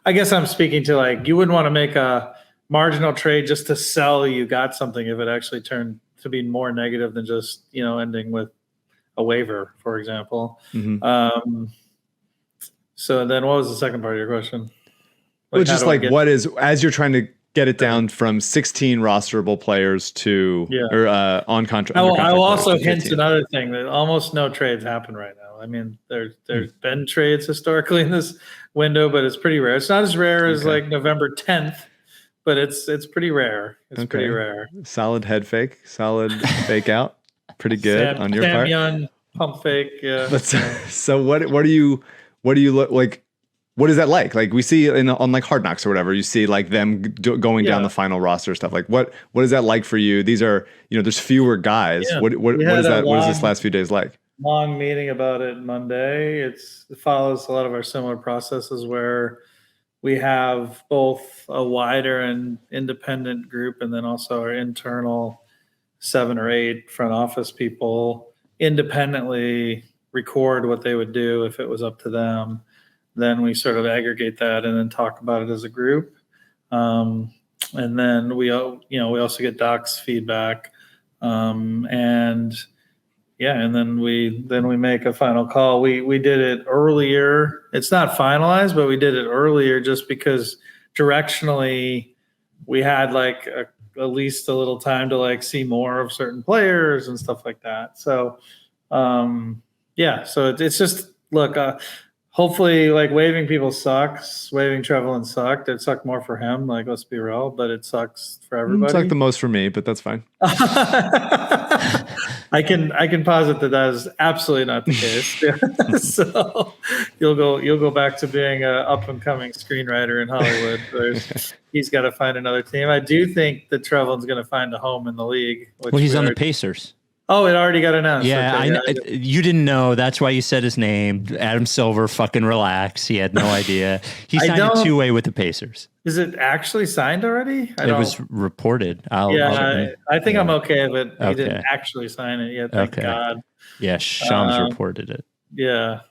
[SPEAKER 4] I guess I'm speaking to, like, you wouldn't want to make a marginal trade just to sell you got something if it actually turned to be more negative than just, ending with a waiver, for example. So then what was the second part of your question?
[SPEAKER 2] Well, just like, what is, as you're trying to get it down from 16 rosterable players to or on contract.
[SPEAKER 4] I will also hint another thing that almost no trades happen right now. I mean, there's been trades historically in this window, but it's pretty rare. It's not as rare as like November 10th, but it's pretty rare. It's pretty rare.
[SPEAKER 2] Solid head fake, solid fake out. Pretty good on your part.
[SPEAKER 4] Young, pump fake. Yeah.
[SPEAKER 2] So what do you look like? What is that like? Like we see on like Hard Knocks or whatever, you see like them going down the final roster stuff. Like what is that like for you? These are, there's fewer guys. Yeah. What is that? What is this last few days like?
[SPEAKER 4] Long meeting about it Monday. It follows a lot of our similar processes where we have both a wider and independent group, and then also our internal 7 or 8 front office people independently record what they would do if it was up to them. Then we sort of aggregate that and then talk about it as a group. And then we also get Doc's feedback. And then we make a final call. We did it earlier. It's not finalized, but we did it earlier just because directionally we had like at least a little time to like see more of certain players and stuff like that. So, so it's just, look, hopefully, like waiving people sucks. Waiving Trevelin sucked. It sucked more for him. Like, let's be real, but it sucks for everybody.
[SPEAKER 2] It sucked the most for me, but that's fine.
[SPEAKER 4] I can posit that is absolutely not the case. So you'll go back to being an up and coming screenwriter in Hollywood. He's got to find another team. I do think that Trevelin's going to find a home in the league.
[SPEAKER 1] Well, he's on the Pacers.
[SPEAKER 4] Oh, it already got announced.
[SPEAKER 1] Yeah, you didn't know. That's why you said his name. Adam Silver, fucking relax. He had no idea. He signed a 2-way with the Pacers.
[SPEAKER 4] Is it actually signed already?
[SPEAKER 1] It was reported.
[SPEAKER 4] I think I'm okay with it. He didn't actually sign it yet. Thank God.
[SPEAKER 1] Yeah, Shams reported it.
[SPEAKER 4] Yeah.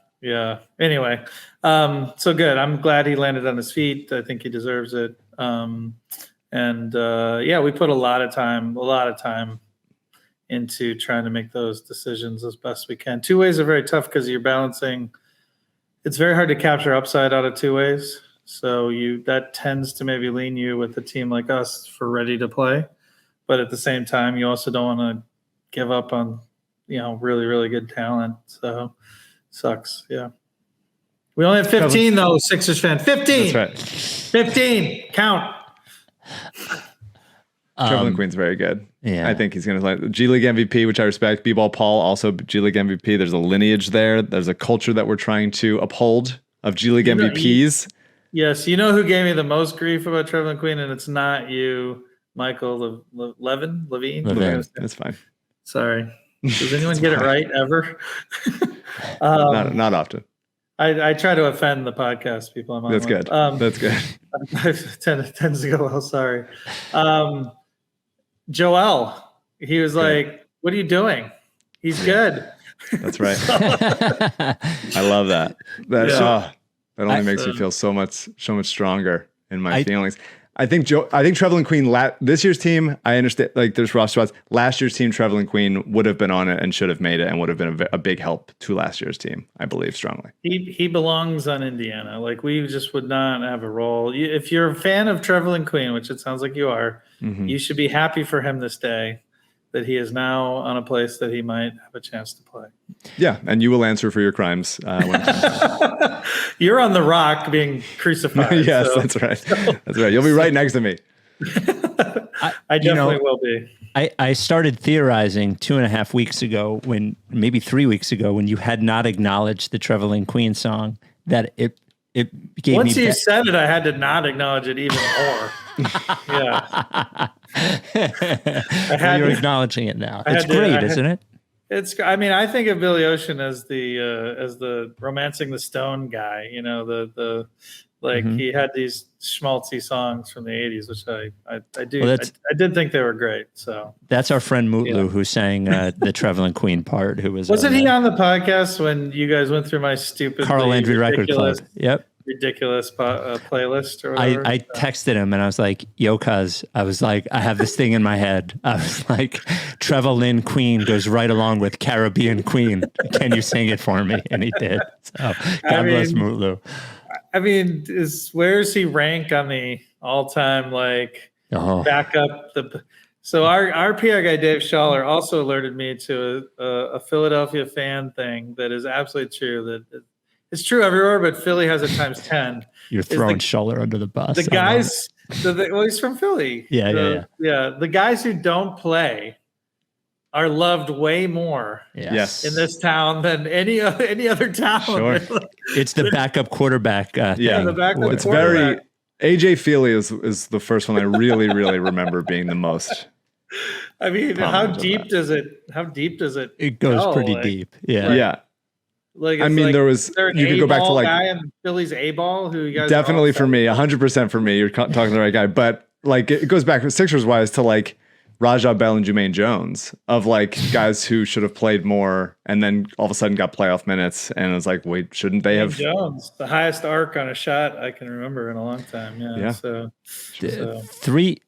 [SPEAKER 4] Anyway, so good. I'm glad he landed on his feet. I think he deserves it. We put a lot of time into trying to make those decisions as best we can. 2-ways are very tough because you're balancing. It's very hard to capture upside out of 2-ways. So that tends to maybe lean you with a team like us for ready to play. But at the same time, you also don't want to give up on, really, really good talent. So sucks. Yeah. We only have 15 though, Sixers fan. 15. That's right. 15. Count.
[SPEAKER 2] Trevelin Queen's very good.
[SPEAKER 1] Yeah,
[SPEAKER 2] I think he's going to play G League MVP, which I respect. B-Ball Paul, also G League MVP. There's a lineage there. There's a culture that we're trying to uphold of G League MVPs.
[SPEAKER 4] Yes, you know who gave me the most grief about Trevelin Queen, and it's not you, Michael Levine.
[SPEAKER 2] That's fine.
[SPEAKER 4] Sorry. Does anyone get it right ever?
[SPEAKER 2] Not often.
[SPEAKER 4] I try to offend the podcast people. I'm on.
[SPEAKER 2] That's good. That's good.
[SPEAKER 4] Tends to go well. Sorry. Joel, he was like, "What are you doing?" He's good.
[SPEAKER 2] That's right. I love that. That only makes me feel so much stronger in my feelings. I think Trevelin Queen this year's team, I understand like there's roster spots. Last year's team, Trevelin Queen would have been on it and should have made it and would have been a big help to last year's team. I believe strongly.
[SPEAKER 4] He belongs on Indiana. Like we just would not have a role. If you're a fan of Trevelin Queen, which it sounds like you are, you should be happy for him this day that he is now on a place that he might have a chance to play.
[SPEAKER 2] Yeah, and you will answer for your crimes.
[SPEAKER 4] You're on the rock being crucified.
[SPEAKER 2] Yes, so. That's right. That's right. You'll be right next to me.
[SPEAKER 4] I definitely will be.
[SPEAKER 1] I started theorizing 2.5 weeks ago, maybe 3 weeks ago, when you had not acknowledged the Trevelin Queen song, that it gave
[SPEAKER 4] Once
[SPEAKER 1] me.
[SPEAKER 4] You said it, I had to not acknowledge it even more. Yeah.
[SPEAKER 1] You're acknowledging it now. It's great, isn't it?
[SPEAKER 4] I think of Billy Ocean as the Romancing the Stone guy. You know, he had these schmaltzy songs from the 80s, which I do. Well, I did think they were great. So
[SPEAKER 1] that's our friend Mutlu who sang the Trevelin Queen part. Who wasn't
[SPEAKER 4] he on the podcast when you guys went through my stupid
[SPEAKER 1] Carl Landry Record Club? Yep.
[SPEAKER 4] Ridiculous playlist or whatever.
[SPEAKER 1] I texted him and I was like, yo, cuz, I was like, I have this thing in my head. I was like, Trevelin Queen goes right along with Caribbean Queen. Can you sing it for me? And he did. So God bless Mutlu.
[SPEAKER 4] I mean, where does he rank on the all-time, like, back up the. So our PR guy Dave Schaller also alerted me to a Philadelphia fan thing that is absolutely true. That it's true everywhere, but Philly has it times 10.
[SPEAKER 1] You're throwing Schaller under the bus.
[SPEAKER 4] The guys, well, he's from Philly.
[SPEAKER 1] Yeah.
[SPEAKER 4] The guys who don't play are loved way more
[SPEAKER 2] yes.
[SPEAKER 4] in this town than any other town.
[SPEAKER 2] Sure.
[SPEAKER 1] It's the backup quarterback.
[SPEAKER 4] The backup
[SPEAKER 2] it's
[SPEAKER 4] quarterback.
[SPEAKER 2] very AJ Feely is the first one I really, really remember being the most.
[SPEAKER 4] I mean, how deep does it?
[SPEAKER 1] It goes
[SPEAKER 4] go?
[SPEAKER 1] pretty
[SPEAKER 4] Like,
[SPEAKER 1] deep. Yeah.
[SPEAKER 2] I mean, you could go back to like
[SPEAKER 4] guy in Philly's A-ball who you guys
[SPEAKER 2] definitely for me, 100% for me. You're talking to the right guy, but like it goes back Sixers wise to like Rajah Bell and Jermaine Jones of like guys who should have played more and then all of a sudden got playoff minutes and it's like, wait, shouldn't they have?
[SPEAKER 4] Jones, the highest arc on a shot I can remember in a long time. Yeah. So
[SPEAKER 1] three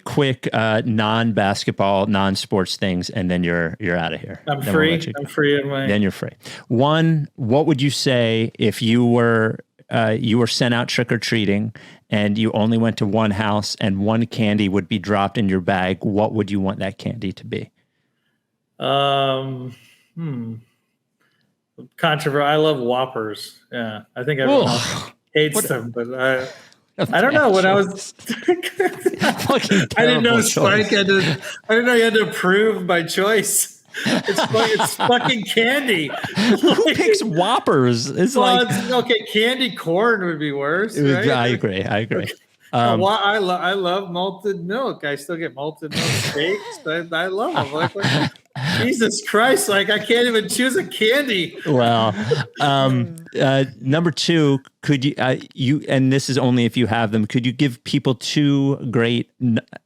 [SPEAKER 1] quick non-basketball, non-sports things, and then you're out of here.
[SPEAKER 4] I'm free. I'm free of my.
[SPEAKER 1] Then you're free. One, what would you say if you were sent out trick-or-treating and you only went to one house and one candy would be dropped in your bag? What would you want that candy to be?
[SPEAKER 4] Controversial. I love Whoppers. Yeah. I think everyone else hates them, but I don't know. When I was I didn't know Spike I didn't know you had to approve by choice. It's fucking candy.
[SPEAKER 1] Who picks Whoppers?
[SPEAKER 4] Okay, candy corn would be worse. Right?
[SPEAKER 1] I agree.
[SPEAKER 4] I love malted milk. I still get malted milk steaks. I love them. Like, Jesus Christ! Like I can't even choose a candy.
[SPEAKER 1] Well, number two, could you and this is only if you have them. Could you give people two great?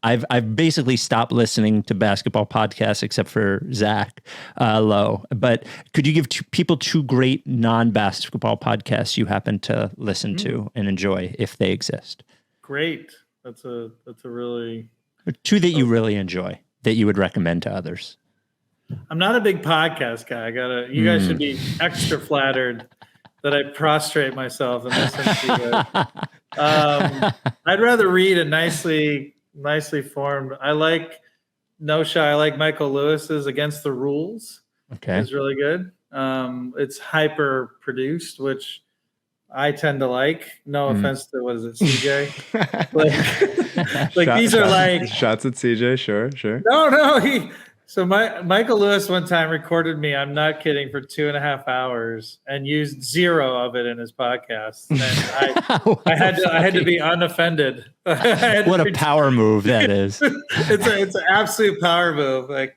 [SPEAKER 1] I've basically stopped listening to basketball podcasts except for Zach Lowe. But could you give people two great non-basketball podcasts you happen to listen to and enjoy if they exist?
[SPEAKER 4] Great. That's a really
[SPEAKER 1] two that you really enjoy that you would recommend to others.
[SPEAKER 4] I'm not a big podcast guy. You guys should be extra flattered that I prostrate myself and listen to you. I'd rather read a nicely formed. I like No Shy. I like Michael Lewis's Against the Rules.
[SPEAKER 1] Okay.
[SPEAKER 4] It's really good. It's hyper produced, which I tend to like. No offense to CJ. These are like
[SPEAKER 2] shots at CJ. Sure.
[SPEAKER 4] No. So Michael Lewis one time recorded me, I'm not kidding, for 2.5 hours and used 0 of it in his podcast. And I had to be unoffended.
[SPEAKER 1] What a power move that is.
[SPEAKER 4] It's an absolute power move. Like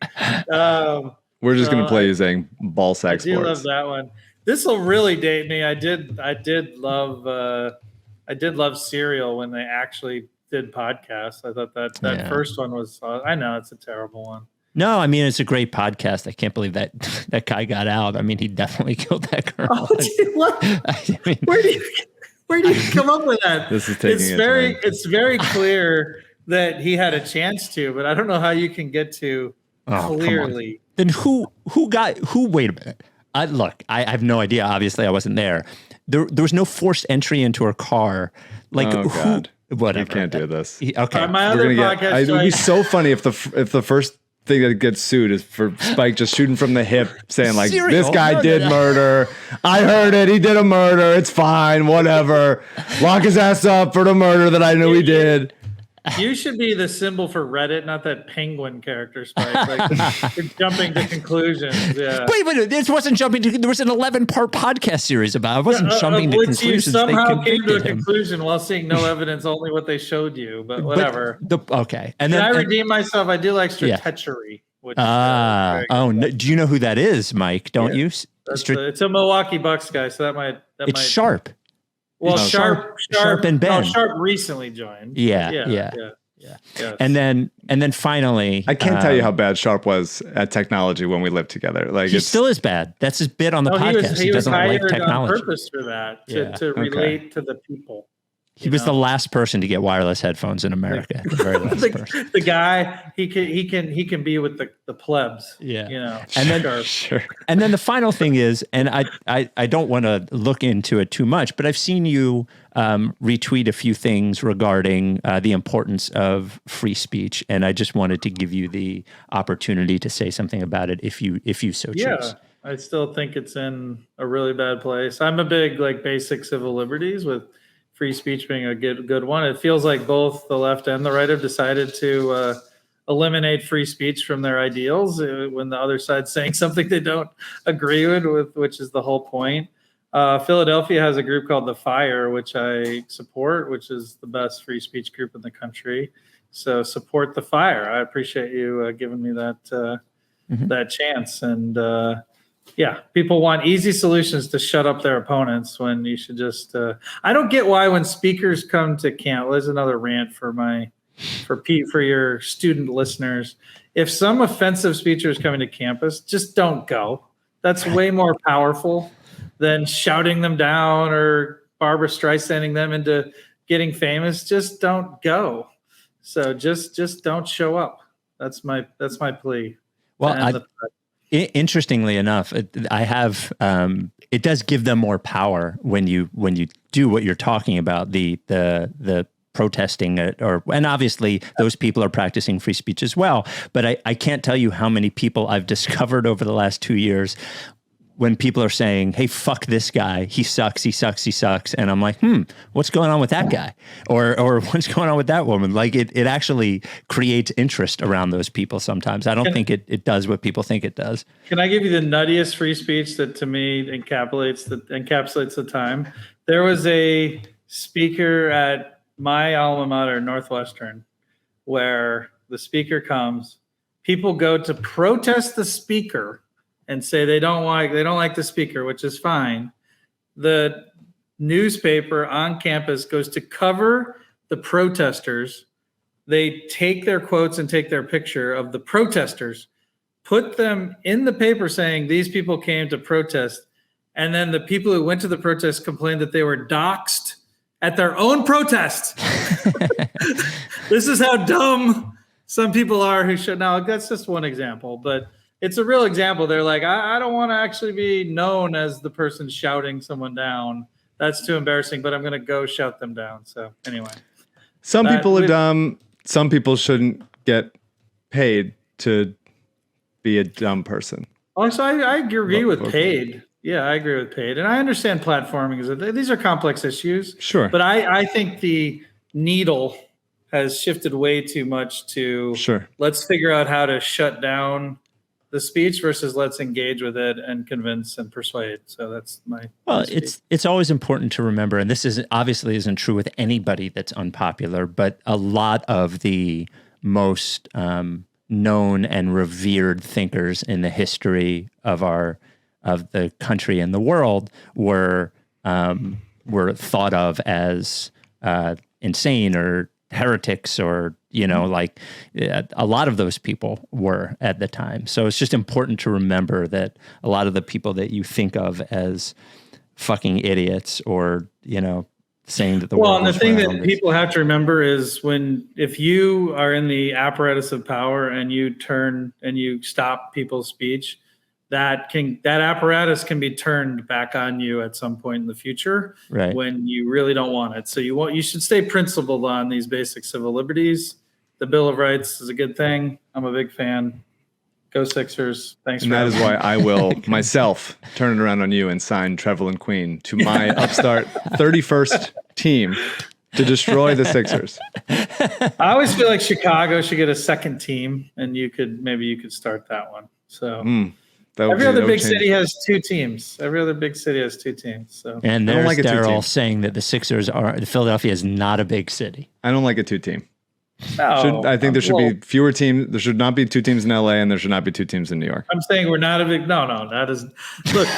[SPEAKER 2] we're just gonna play using ball sack sports.
[SPEAKER 4] I do love that one. This will really date me. I did love Serial when they actually did podcasts. I thought that first one was. I know it's a terrible one.
[SPEAKER 1] No, I mean it's a great podcast. I can't believe that guy got out. I mean, he definitely killed that girl.
[SPEAKER 4] Oh, what? I mean, where do you come up with that?
[SPEAKER 2] This is taking
[SPEAKER 4] it's very clear that he had a chance to, but I don't know how you can get to clearly.
[SPEAKER 1] Then who? Wait a minute. Look, I have no idea. Obviously, I wasn't there. There was no forced entry into her car. Like who? Whatever.
[SPEAKER 2] You can't do this.
[SPEAKER 4] Okay. My other podcast.
[SPEAKER 2] It would be so funny if the first thing that gets sued is for Spike just shooting from the hip, saying like, "This guy did murder. I heard it. He did a murder. It's fine. Whatever. Lock his ass up for the murder that I knew he did."
[SPEAKER 4] You should be the symbol for Reddit, not that penguin character, Spike. Like you're jumping to conclusions. Yeah.
[SPEAKER 1] Wait, this wasn't jumping to. There was an 11-part podcast series about. I wasn't jumping to conclusions.
[SPEAKER 4] You somehow came to a conclusion while seeing no evidence, only what they showed you. But whatever.
[SPEAKER 1] Okay, and then
[SPEAKER 4] I redeem myself. I do like Stratechery.
[SPEAKER 1] Do you know who that is, Mike? Don't you?
[SPEAKER 4] It's a Milwaukee Bucks guy, so that might.
[SPEAKER 1] It's Sharp.
[SPEAKER 4] Well, Sharp
[SPEAKER 1] and Ben.
[SPEAKER 4] Sharp recently joined.
[SPEAKER 1] Yeah. Yes. And then finally,
[SPEAKER 2] I can't tell you how bad Sharp was at technology when we lived together. Like
[SPEAKER 1] he still is bad. That's his bit on the podcast.
[SPEAKER 4] He
[SPEAKER 1] doesn't
[SPEAKER 4] was
[SPEAKER 1] like
[SPEAKER 4] hired
[SPEAKER 1] technology
[SPEAKER 4] on purpose for that to relate to the people.
[SPEAKER 1] He was the last person to get wireless headphones in America. The very last person.
[SPEAKER 4] The guy, he can be with the plebs.
[SPEAKER 1] Yeah. And then sure. And then the final thing is, and I don't want to look into it too much, but I've seen you retweet a few things regarding the importance of free speech, and I just wanted to give you the opportunity to say something about it if you so choose.
[SPEAKER 4] Yeah. I still think it's in a really bad place. I'm a big basic civil liberties, with free speech being a good one. It feels like both the left and the right have decided to eliminate free speech from their ideals when the other side's saying something they don't agree with, which is the whole point. Philadelphia has a group called The Fire, which I support, which is the best free speech group in the country. So support The Fire. I appreciate you giving me that chance. And people want easy solutions to shut up their opponents when you should just. I don't get why when speakers come to camp. There's another rant for your student listeners. If some offensive speaker is coming to campus, just don't go. That's way more powerful than shouting them down or Barbara Streisanding them into getting famous. Just don't go. So just don't show up. That's my plea.
[SPEAKER 1] Well, interestingly enough, I have it does give them more power when you do what you're talking about, the protesting and obviously those people are practicing free speech as well. But I can't tell you how many people I've discovered over the last 2 years when people are saying, hey, fuck this guy, he sucks. And I'm like, what's going on with that guy? Or what's going on with that woman? Like it actually creates interest around those people sometimes. I don't think it does what people think it does.
[SPEAKER 4] Can I give you the nuttiest free speech that to me encapsulates the time? There was a speaker at my alma mater, Northwestern, where the speaker comes, people go to protest the speaker and say they don't like the speaker, which is fine. The newspaper on campus goes to cover the protesters. They take their quotes and take their picture of the protesters, put them in the paper saying these people came to protest. And then the people who went to the protest complained that they were doxxed at their own protest. This is how dumb some people are who should. Now, that's just one example, but it's a real example. They're like, I don't want to actually be known as the person shouting someone down. That's too embarrassing, but I'm going to go shout them down. So anyway.
[SPEAKER 2] Some people are dumb. Some people shouldn't get paid to be a dumb person.
[SPEAKER 4] Also, I agree with paid. Yeah, I agree with paid. And I understand platforming. These are complex issues.
[SPEAKER 2] Sure.
[SPEAKER 4] But I think the needle has shifted way too much to let's figure out how to shut down the speech versus let's engage with it and convince and persuade. So that's my.
[SPEAKER 1] Well, it's always important to remember, and this obviously isn't true with anybody that's unpopular, but a lot of the most known and revered thinkers in the history of the country and the world were thought of as insane or heretics or a lot of those people were at the time. So it's just important to remember that a lot of the people that you think of as fucking idiots or saying that the world.
[SPEAKER 4] Well, and the thing that people have to remember is if you are in the apparatus of power and you turn and you stop people's speech, that apparatus can be turned back on you at some point in the future,
[SPEAKER 1] right,
[SPEAKER 4] when you really don't want it. So you should stay principled on these basic civil liberties. The Bill of Rights is a good thing. I'm a big fan. Go Sixers. Thanks.
[SPEAKER 2] And that is why I will myself turn it around on you and sign Trevelin Queen to my upstart 31st team to destroy the Sixers.
[SPEAKER 4] I always feel like Chicago should get a second team, and you could start that one. So every other big city has two teams. So,
[SPEAKER 1] and there's Daryl saying that the Philadelphia is not a big city.
[SPEAKER 2] I don't like a two-team.
[SPEAKER 4] No,
[SPEAKER 2] I think there should be fewer teams. There should not be two teams in LA, and there should not be two teams in New York.
[SPEAKER 4] I'm saying we're not a big. No, that is. Look,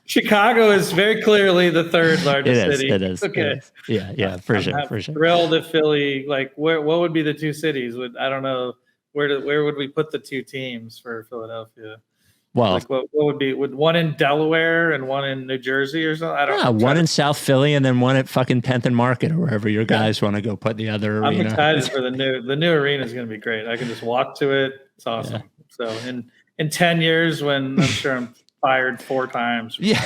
[SPEAKER 4] Chicago is very clearly the third largest city.
[SPEAKER 1] It is.
[SPEAKER 4] Okay.
[SPEAKER 1] It is. Yeah, for sure.
[SPEAKER 4] Thrilled if Philly. What would be the two cities? I don't know. Where would we put the two teams for Philadelphia?
[SPEAKER 1] Well,
[SPEAKER 4] like what would be, would one in Delaware and one in New Jersey or something? I don't know.
[SPEAKER 1] One in South Philly and then one at fucking 10th and Market or wherever your guys want to go put the other
[SPEAKER 4] I'm
[SPEAKER 1] arena.
[SPEAKER 4] excited for the new arena is going to be great. I can just walk to it. It's awesome. So in 10 years when I'm sure I'm fired 4 times.
[SPEAKER 1] Yeah.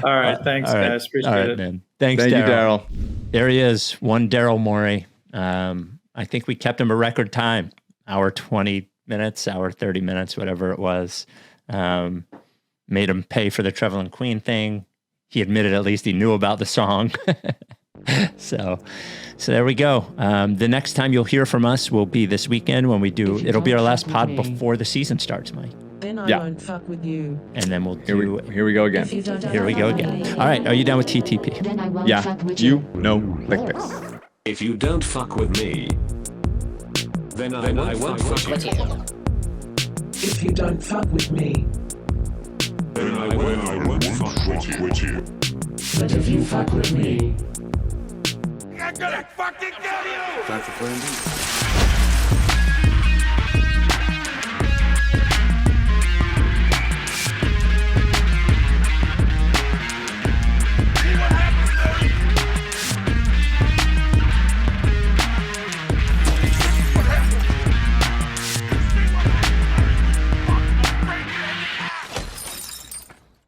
[SPEAKER 4] All right. Thanks, guys. Appreciate it.
[SPEAKER 1] Man. Thank you, Daryl. There he is. One Daryl Morey. I think we kept him a record time. Hour 20 minutes, hour 30 minutes, whatever it was. Made him pay for the Trevelin Queen thing. He admitted at least he knew about the song. So there we go. The next time you'll hear from us will be this weekend when we do. It'll be our last pod before the season starts, Mike.
[SPEAKER 5] Then I won't fuck with you.
[SPEAKER 1] And then we'll do.
[SPEAKER 2] Here we go again.
[SPEAKER 1] Here we go again. All right. Are you done with TTP?
[SPEAKER 2] Yeah. You know, like this.
[SPEAKER 6] If you don't fuck with me, then I won't fuck with you.
[SPEAKER 5] If you don't fuck with me,
[SPEAKER 6] Then I won't fuck with you.
[SPEAKER 5] but if you fuck with me,
[SPEAKER 3] I'm gonna fucking kill you!
[SPEAKER 7] Time for plan B.